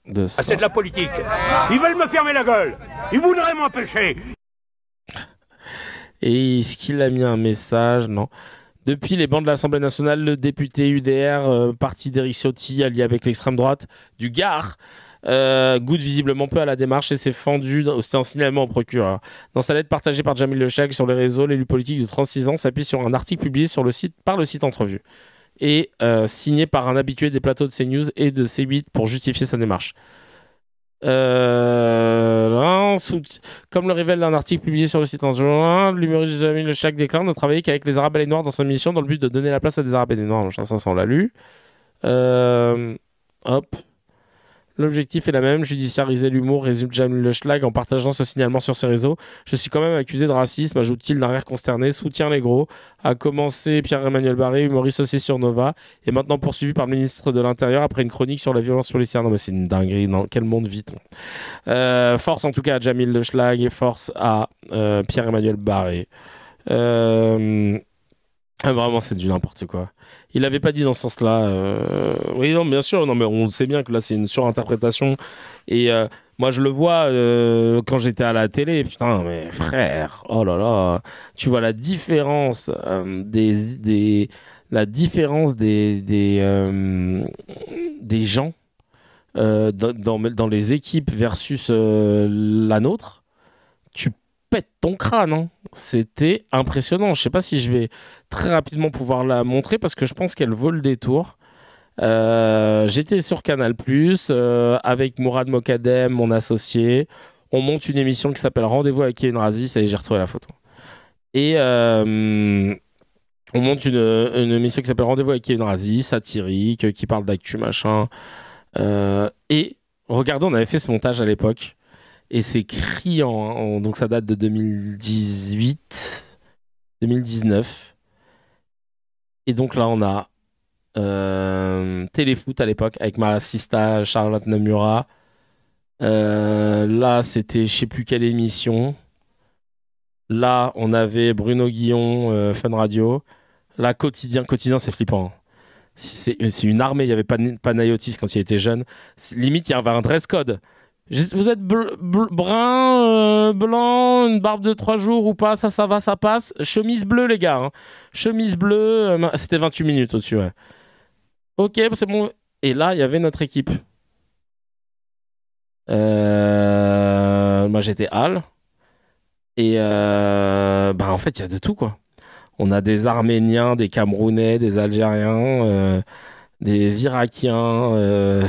de ça. Ah, c'est de la politique. Ils veulent me fermer la gueule. Ils voudraient m'empêcher. Et est-ce qu'il a mis un message? Non. Depuis les bancs de l'Assemblée nationale, le député UDR, parti d'Éric Ciotti, allié avec l'extrême droite du Gard, goûte visiblement peu à la démarche et s'est fendu. C'est un signalement au procureur. Dans sa lettre partagée par Jamil Le Schlag sur les réseaux, l'élu politique de 36 ans s'appuie sur un article publié par le site Entrevue et signé par un habitué des plateaux de CNews et de C8 pour justifier sa démarche. Comme le révèle un article publié sur le site en juin, l'humoriste Jamil Le Schlag déclare ne travailler qu'avec les Arabes et les Noirs dans son émission dans le but de donner la place à des Arabes et des Noirs. Ça, on l'a lu. Hop. L'objectif est la même, judiciariser l'humour, résume Jamil Le Schlag en partageant ce signalement sur ses réseaux. Je suis quand même accusé de racisme, ajoute-t-il d'un rire consterné, soutient les gros, a commencé Pierre-Emmanuel Barré, humoriste aussi sur Nova, et maintenant poursuivi par le ministre de l'Intérieur après une chronique sur la violence policière. Non mais c'est une dinguerie, dans quel monde vit-on? Force en tout cas à Jamil Le Schlag et force à Pierre-Emmanuel Barré. Ah, vraiment, c'est du n'importe quoi. Il l'avait pas dit dans ce sens-là. Oui, non, bien sûr. Non, mais on sait bien que là, c'est une surinterprétation. Et moi, je le vois quand j'étais à la télé. Putain, mais frère, oh là là. Tu vois la différence des gens dans les équipes versus la nôtre. Tu pètes ton crâne, hein. C'était impressionnant. Je sais pas si je vais très rapidement pouvoir la montrer parce que je pense qu'elle vaut le détour. J'étais sur Canal+, avec Mourad Mokadem, mon associé. On monte une émission qui s'appelle Rendez-vous avec Kevin Razi. Ça y est, j'ai retrouvé la photo. Et on monte une émission qui s'appelle Rendez-vous avec Kevin Razi, satirique, qui parle d'actu, machin. Et regardez, on avait fait ce montage à l'époque. Et c'est criant, hein. Donc ça date de 2018, 2019. Et donc là, on a Téléfoot à l'époque, avec ma assista Charlotte Namura. Là, c'était je sais plus quelle émission. Là, on avait Bruno Guillon, Fun Radio. Là, Quotidien, c'est flippant, hein. C'est une armée, il n'y avait pas Nayotis quand il était jeune. Limite, il y avait un dress code. Vous êtes brun, blanc, une barbe de 3 jours ou pas, ça va, ça passe. Chemise bleue, les gars. Hein. Chemise bleue, c'était 28 minutes au-dessus, ouais. Ok, c'est bon. Et là, il y avait notre équipe. Moi, j'étais Al. Et en fait, il y a de tout, quoi. On a des Arméniens, des Camerounais, des Algériens, des Irakiens...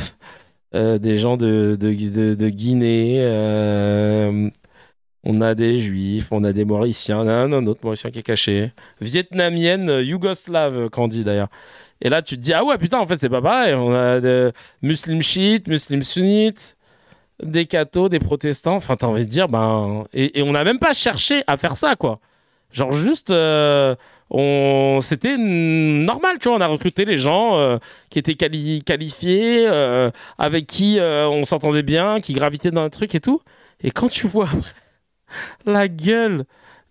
des gens de Guinée, on a des Juifs, on a des Mauriciens, un autre Mauricien qui est caché, vietnamienne, yougoslave, Candy d'ailleurs. Et là, tu te dis, ah ouais, putain, en fait, c'est pas pareil. On a des musulmans chiites, musulmans sunnites, des cathos, des protestants. Enfin, t'as envie de dire, et on n'a même pas cherché à faire ça, quoi. Genre, juste. C'était normal, tu vois, on a recruté les gens qui étaient qualifiés, avec qui on s'entendait bien, qui gravitaient dans un truc et tout. Et quand tu vois la gueule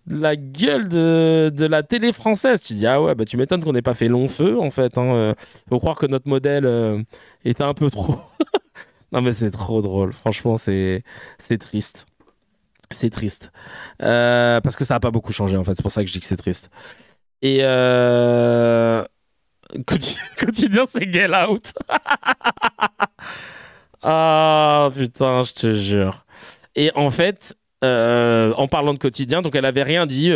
de la télé française, tu te dis, ah ouais, tu m'étonnes qu'on n'ait pas fait long feu, en fait. Hein. Faut croire que notre modèle était un peu trop... Non, mais c'est trop drôle. Franchement, c'est triste. C'est triste. Parce que ça n'a pas beaucoup changé, en fait. C'est pour ça que je dis que c'est triste. Et Quotidien, c'est Get Out. Ah putain, je te jure. Et en fait, en parlant de Quotidien, donc elle avait rien dit,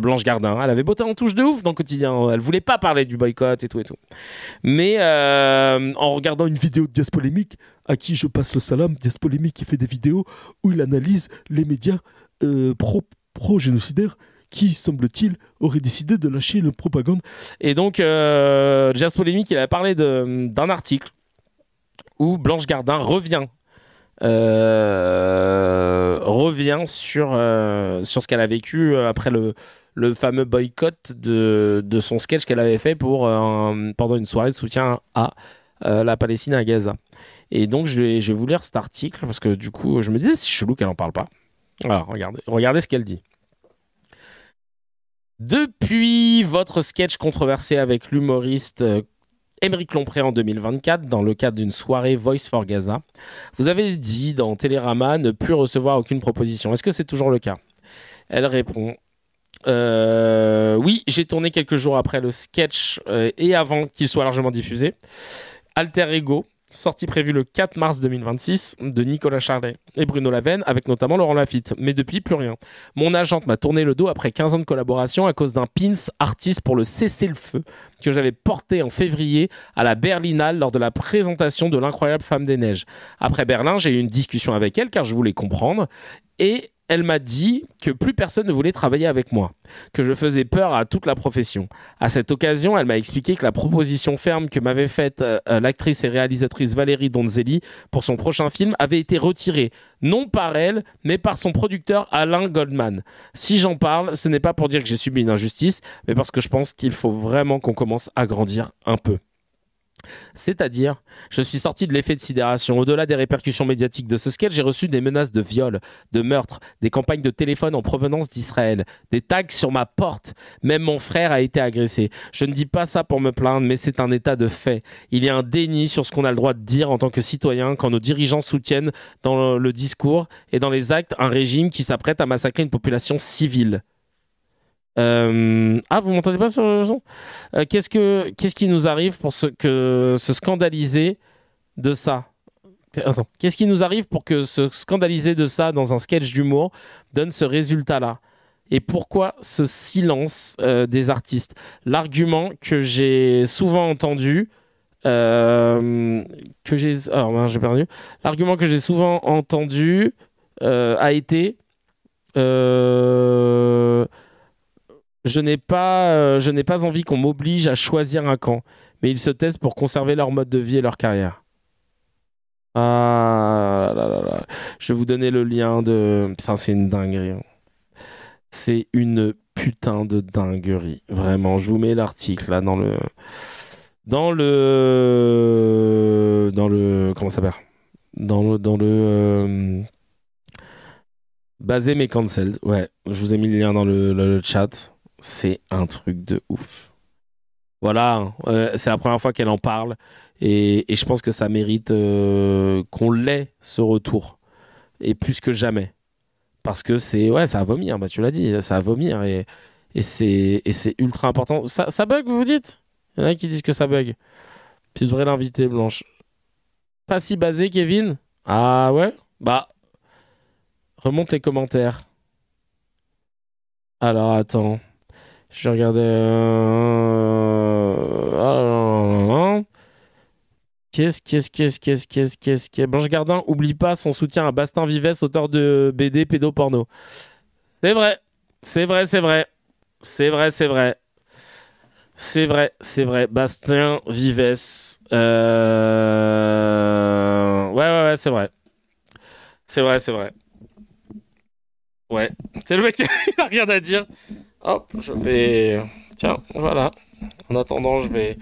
Blanche Gardin. Elle avait botté en touche de ouf dans Quotidien. Elle voulait pas parler du boycott et tout et tout. Mais en regardant une vidéo de Diaz Polémique, à qui je passe le salam, Diaz Polémique qui fait des vidéos où il analyse les médias pro-génocidaires qui, semble-t-il, aurait décidé de lâcher la propagande. Et donc, Diaz Polémique, il a parlé d'un article où Blanche Gardin revient sur ce qu'elle a vécu après le fameux boycott de son sketch qu'elle avait fait pendant une soirée de soutien à la Palestine à Gaza. Et donc, je vais vous lire cet article parce que du coup, je me disais, c'est chelou qu'elle n'en parle pas. Alors, regardez ce qu'elle dit. Depuis votre sketch controversé avec l'humoriste Aymeric Lompré en 2024, dans le cadre d'une soirée Voice for Gaza, vous avez dit dans Télérama ne plus recevoir aucune proposition. Est-ce que c'est toujours le cas ? Elle répond oui, j'ai tourné quelques jours après le sketch et avant qu'il soit largement diffusé. Alter Ego, sortie prévue le 4 mars 2026 de Nicolas Charlet et Bruno Lavenne, avec notamment Laurent Lafitte. Mais depuis, plus rien. Mon agente m'a tourné le dos après 15 ans de collaboration à cause d'un pins artiste pour le cessez-le-feu que j'avais porté en février à la Berlinale lors de la présentation de L'Incroyable Femme des Neiges. Après Berlin, j'ai eu une discussion avec elle car je voulais comprendre et elle m'a dit que plus personne ne voulait travailler avec moi, que je faisais peur à toute la profession. À cette occasion, elle m'a expliqué que la proposition ferme que m'avait faite l'actrice et réalisatrice Valérie Donzelli pour son prochain film avait été retirée, non par elle, mais par son producteur Alain Goldman. Si j'en parle, ce n'est pas pour dire que j'ai subi une injustice, mais parce que je pense qu'il faut vraiment qu'on commence à grandir un peu. C'est-à-dire, je suis sorti de l'effet de sidération. Au-delà des répercussions médiatiques de ce sketch, j'ai reçu des menaces de viol, de meurtre, des campagnes de téléphone en provenance d'Israël, des tags sur ma porte. Même mon frère a été agressé. Je ne dis pas ça pour me plaindre, mais c'est un état de fait. Il y a un déni sur ce qu'on a le droit de dire en tant que citoyen quand nos dirigeants soutiennent dans le discours et dans les actes un régime qui s'apprête à massacrer une population civile. Vous m'entendez pas sur le son? Qu'est-ce qui nous arrive pour se scandaliser de ça? Attends. Qu'est-ce qui nous arrive pour que se scandaliser de ça dans un sketch d'humour donne ce résultat-là? Et pourquoi ce silence des artistes? L'argument que j'ai souvent entendu, L'argument que j'ai souvent entendu a été je n'ai pas envie qu'on m'oblige à choisir un camp, mais ils se taisent pour conserver leur mode de vie et leur carrière. Ah là là là. Je vais vous donner le lien de... Putain, c'est une dinguerie. C'est une putain de dinguerie. Vraiment, je vous mets l'article là dans le... Comment ça s'appelle? Dans le basé mais cancelled. Ouais, je vous ai mis le lien dans le chat. C'est un truc de ouf. Voilà, c'est la première fois qu'elle en parle et je pense que ça mérite qu'on l'ait, ce retour. Et plus que jamais. Parce que c'est... Ouais, ça va vomir, bah, tu l'as dit, ça va vomir et c'est ultra important. Ça bug, vous dites? Il y en a qui disent que ça bug. Tu devrais l'inviter, Blanche. Pas si basé, Kevin? Ah ouais? Bah, remonte les commentaires. Alors, attends. Je vais regarder... Qu'est-ce Blanche Gardin, oublie pas son soutien à Bastien Vives, auteur de BD pédoporno. C'est vrai. Bastien Vives. Ouais, c'est vrai. Ouais. C'est le mec, il a rien à dire. Hop, je vais... Tiens, voilà. En attendant, je vais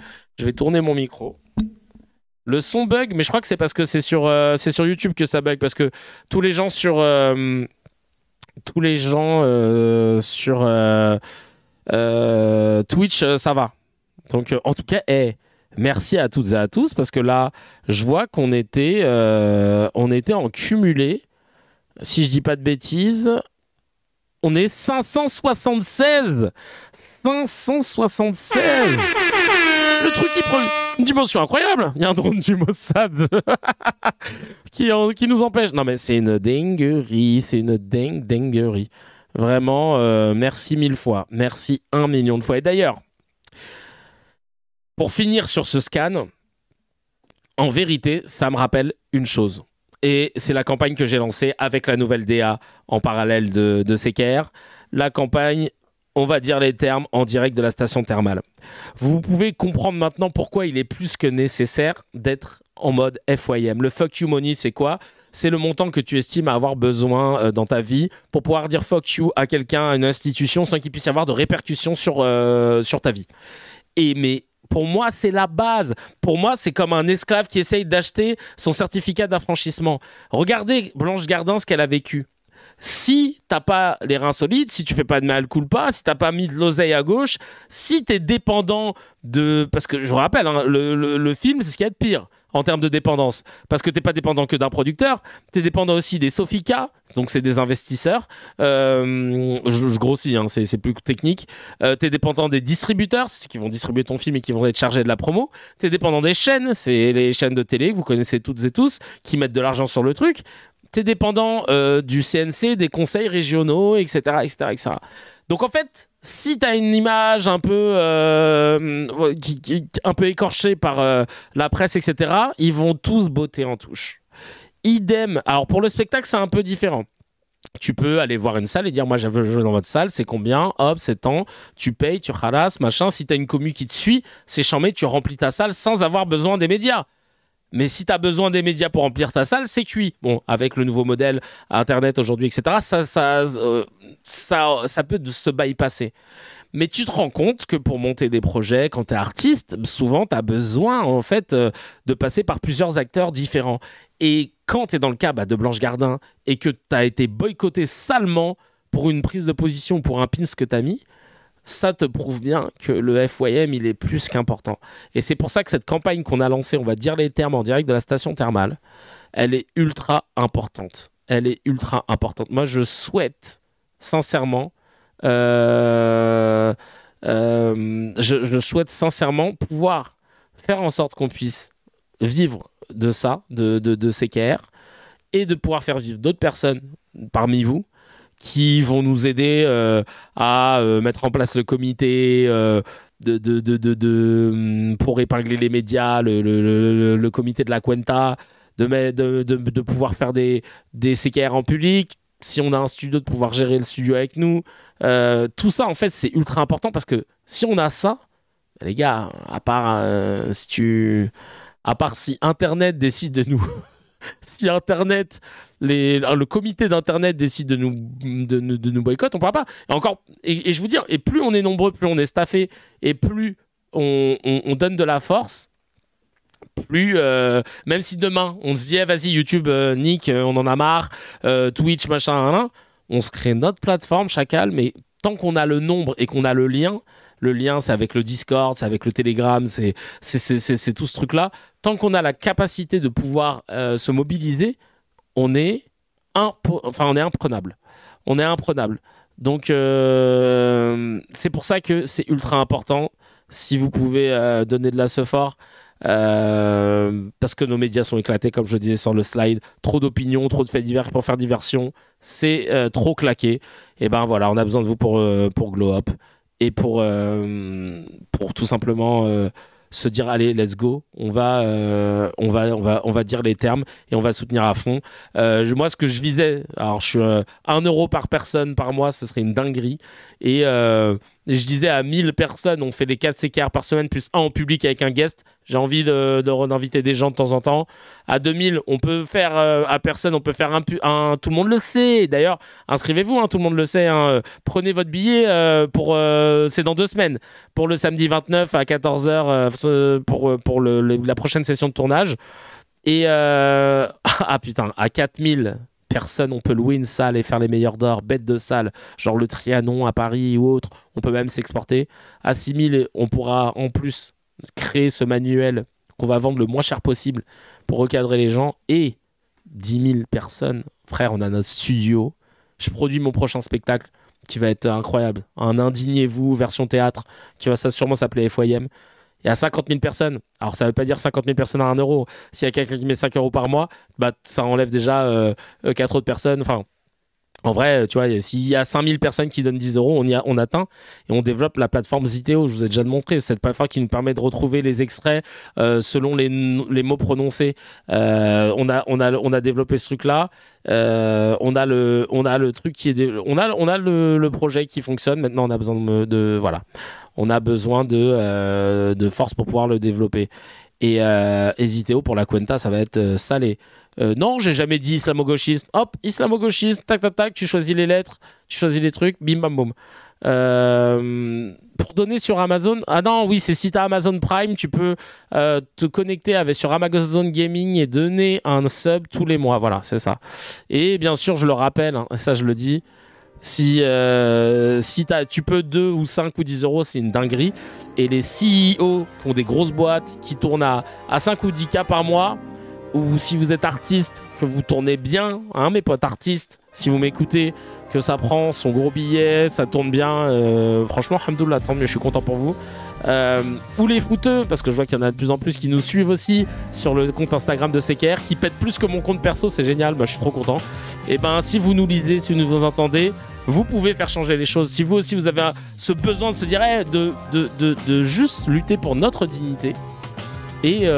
tourner mon micro. Le son bug, mais je crois que c'est parce que c'est sur YouTube que ça bug, parce que tous les gens sur Twitch, ça va. Donc, en tout cas, merci à toutes et à tous, parce que là, je vois qu'on était en cumulé. Si je dis pas de bêtises, on est 576. 576. Le truc, il prend une dimension incroyable. Il y a un drone du Mossad qui nous empêche. Non, mais c'est une dinguerie. C'est une dinguerie. Vraiment, merci 1000 fois. Merci 1 million de fois. Et d'ailleurs, pour finir sur ce scan, en vérité, ça me rappelle une chose. Et c'est la campagne que j'ai lancée avec la nouvelle DA en parallèle de CKR. La campagne, on va dire les termes, en direct de la station thermale. Vous pouvez comprendre maintenant pourquoi il est plus que nécessaire d'être en mode FYM. Le fuck you money, c'est quoi? C'est le montant que tu estimes avoir besoin dans ta vie pour pouvoir dire fuck you à quelqu'un, à une institution, sans qu'il puisse y avoir de répercussions sur ta vie. Mais pour moi, c'est la base. Pour moi, c'est comme un esclave qui essaye d'acheter son certificat d'affranchissement. Regardez Blanche Gardin, ce qu'elle a vécu. Si t'as pas les reins solides, si tu fais pas de mea culpa, si t'as pas mis de l'oseille à gauche, si t'es dépendant de... Parce que je vous rappelle, hein, le film, c'est ce qu'il y a de pire en termes de dépendance. Parce que t'es pas dépendant que d'un producteur, t'es dépendant aussi des Sofica, donc c'est des investisseurs. Je grossis, hein, c'est plus technique. T'es dépendant des distributeurs, ceux qui vont distribuer ton film et qui vont être chargés de la promo. T'es dépendant des chaînes, c'est les chaînes de télé que vous connaissez toutes et tous, qui mettent de l'argent sur le truc. T'es dépendant du CNC, des conseils régionaux, etc., etc., etc. Donc en fait, si t'as une image un peu, un peu écorchée par la presse, etc., ils vont tous botter en touche. Idem. Alors pour le spectacle, c'est un peu différent. Tu peux aller voir une salle et dire, moi, je veux jouer dans votre salle, c'est combien? Hop, c'est tant. Tu payes, tu ralasses, machin. Si t'as une commu qui te suit, c'est chambé, tu remplis ta salle sans avoir besoin des médias. Mais si tu as besoin des médias pour remplir ta salle, c'est cuit. Bon, avec le nouveau modèle Internet aujourd'hui, etc., ça peut se bypasser. Mais tu te rends compte que pour monter des projets, quand tu es artiste, souvent tu as besoin en fait de passer par plusieurs acteurs différents. Et quand tu es dans le cas de Blanche Gardin et que tu as été boycotté salement pour une prise de position, pour un pins que tu as mis, ça te prouve bien que le FYM, il est plus qu'important. Et c'est pour ça que cette campagne qu'on a lancée, on va dire les termes en direct de la station thermale, elle est ultra importante. Elle est ultra importante. Moi, je souhaite sincèrement, je souhaite sincèrement pouvoir faire en sorte qu'on puisse vivre de ça, de CKR, et de pouvoir faire vivre d'autres personnes parmi vous, qui vont nous aider à mettre en place le comité pour épingler les médias, le comité de la Cuenta, de pouvoir faire des CKR en public. Si on a un studio, de pouvoir gérer le studio avec nous. Tout ça, en fait, c'est ultra important parce que si on a ça, les gars, à part si Internet décide de nous... Si Internet, le comité d'Internet décide de nous boycotter, on ne pourra pas. Et je vous dis, et plus on est nombreux, plus on est staffé, et plus on donne de la force, plus, même si demain, on se dit, vas-y, YouTube, Nick, on en a marre, Twitch, machin, on se crée notre plateforme, Chacal, mais tant qu'on a le nombre et qu'on a le lien, c'est avec le Discord, c'est avec le Telegram, c'est tout ce truc-là. Tant qu'on a la capacité de pouvoir se mobiliser, on est imprenable. On est imprenable. Donc, c'est pour ça que c'est ultra important, si vous pouvez donner de la support, parce que nos médias sont éclatés, comme je disais sur le slide. Trop d'opinions, trop de faits divers pour faire diversion. C'est trop claqué. Et ben voilà, on a besoin de vous pour Glow Up. Et pour tout simplement se dire allez, let's go, on va dire les termes et on va soutenir à fond. Moi, ce que je visais, alors je suis 1 euro par personne par mois, ce serait une dinguerie. Et je disais à 1000 personnes, on fait les 4 CKR par semaine plus 1 en public avec un guest. J'ai envie d'inviter des gens de temps en temps. À 2000, on peut faire à personne, on peut faire un tout le monde le sait. D'ailleurs, inscrivez-vous, tout le monde le sait. Prenez votre billet c'est dans 2 semaines. Pour le samedi 29 à 14h pour la prochaine session de tournage. Et à 4000 personnes, on peut louer une salle et faire les meilleurs d'or, bêtes de salle, genre le Trianon à Paris ou autre. On peut même s'exporter. À 6000, on pourra en plus créer ce manuel qu'on va vendre le moins cher possible pour recadrer les gens. Et 10 000 personnes, frère, on a notre studio. Je produis mon prochain spectacle qui va être incroyable. Un Indignez-vous version théâtre qui va sûrement s'appeler FYM. Il y a 50 000 personnes. Alors, ça ne veut pas dire 50 000 personnes à 1 euro. S'il y a quelqu'un qui met 5 euros par mois, ça enlève déjà 4 autres personnes. Enfin, en vrai, tu vois, s'il y a 5000 personnes qui donnent 10 euros, on atteint et on développe la plateforme Ziteo. Je vous ai déjà montré cette plateforme qui nous permet de retrouver les extraits selon les mots prononcés. On a développé ce truc-là. On a le truc qui est on a le projet qui fonctionne. Maintenant, on a besoin on a besoin de force pour pouvoir le développer. Et Ziteo pour la Cuenta, ça va être salé. Non, j'ai jamais dit islamo-gauchiste. Hop, islamo-gauchiste, tac, tac, tac, tu choisis les lettres, tu choisis les trucs, bim, bam, boum. Pour donner sur Amazon, oui, c'est si tu as Amazon Prime, tu peux te connecter sur Amazon Gaming et donner un sub tous les mois. Voilà, c'est ça. Et bien sûr, je le rappelle, ça je le dis, si tu peux 2 ou 5 ou 10 euros, c'est une dinguerie. Et les CEO qui ont des grosses boîtes qui tournent à 5 ou 10K par mois, ou si vous êtes artiste, que vous tournez bien, mes potes artistes, si vous m'écoutez, que ça prend son gros billet, ça tourne bien, franchement, alhamdoulilah, tant mieux, je suis content pour vous. Ou les footeux, parce que je vois qu'il y en a de plus en plus qui nous suivent aussi sur le compte Instagram de CKR, qui pète plus que mon compte perso, c'est génial, je suis trop content. Et si vous nous lisez, si vous nous entendez, vous pouvez faire changer les choses. Si vous aussi vous avez ce besoin de se dire de juste lutter pour notre dignité et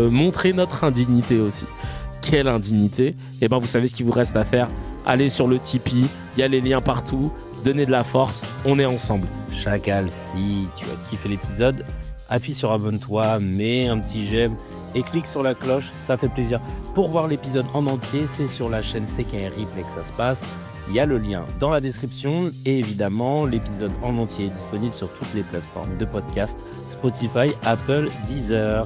montrer notre indignité aussi. Quelle indignité! Et vous savez ce qu'il vous reste à faire. Allez sur le Tipeee, il y a les liens partout, donnez de la force, on est ensemble. Chacal, si tu as kiffé l'épisode, appuie sur abonne-toi, mets un petit j'aime et clique sur la cloche, ça fait plaisir. Pour voir l'épisode en entier, c'est sur la chaîne CKR Replay que ça se passe. Il y a le lien dans la description et évidemment, l'épisode en entier est disponible sur toutes les plateformes de podcast, Spotify, Apple, Deezer.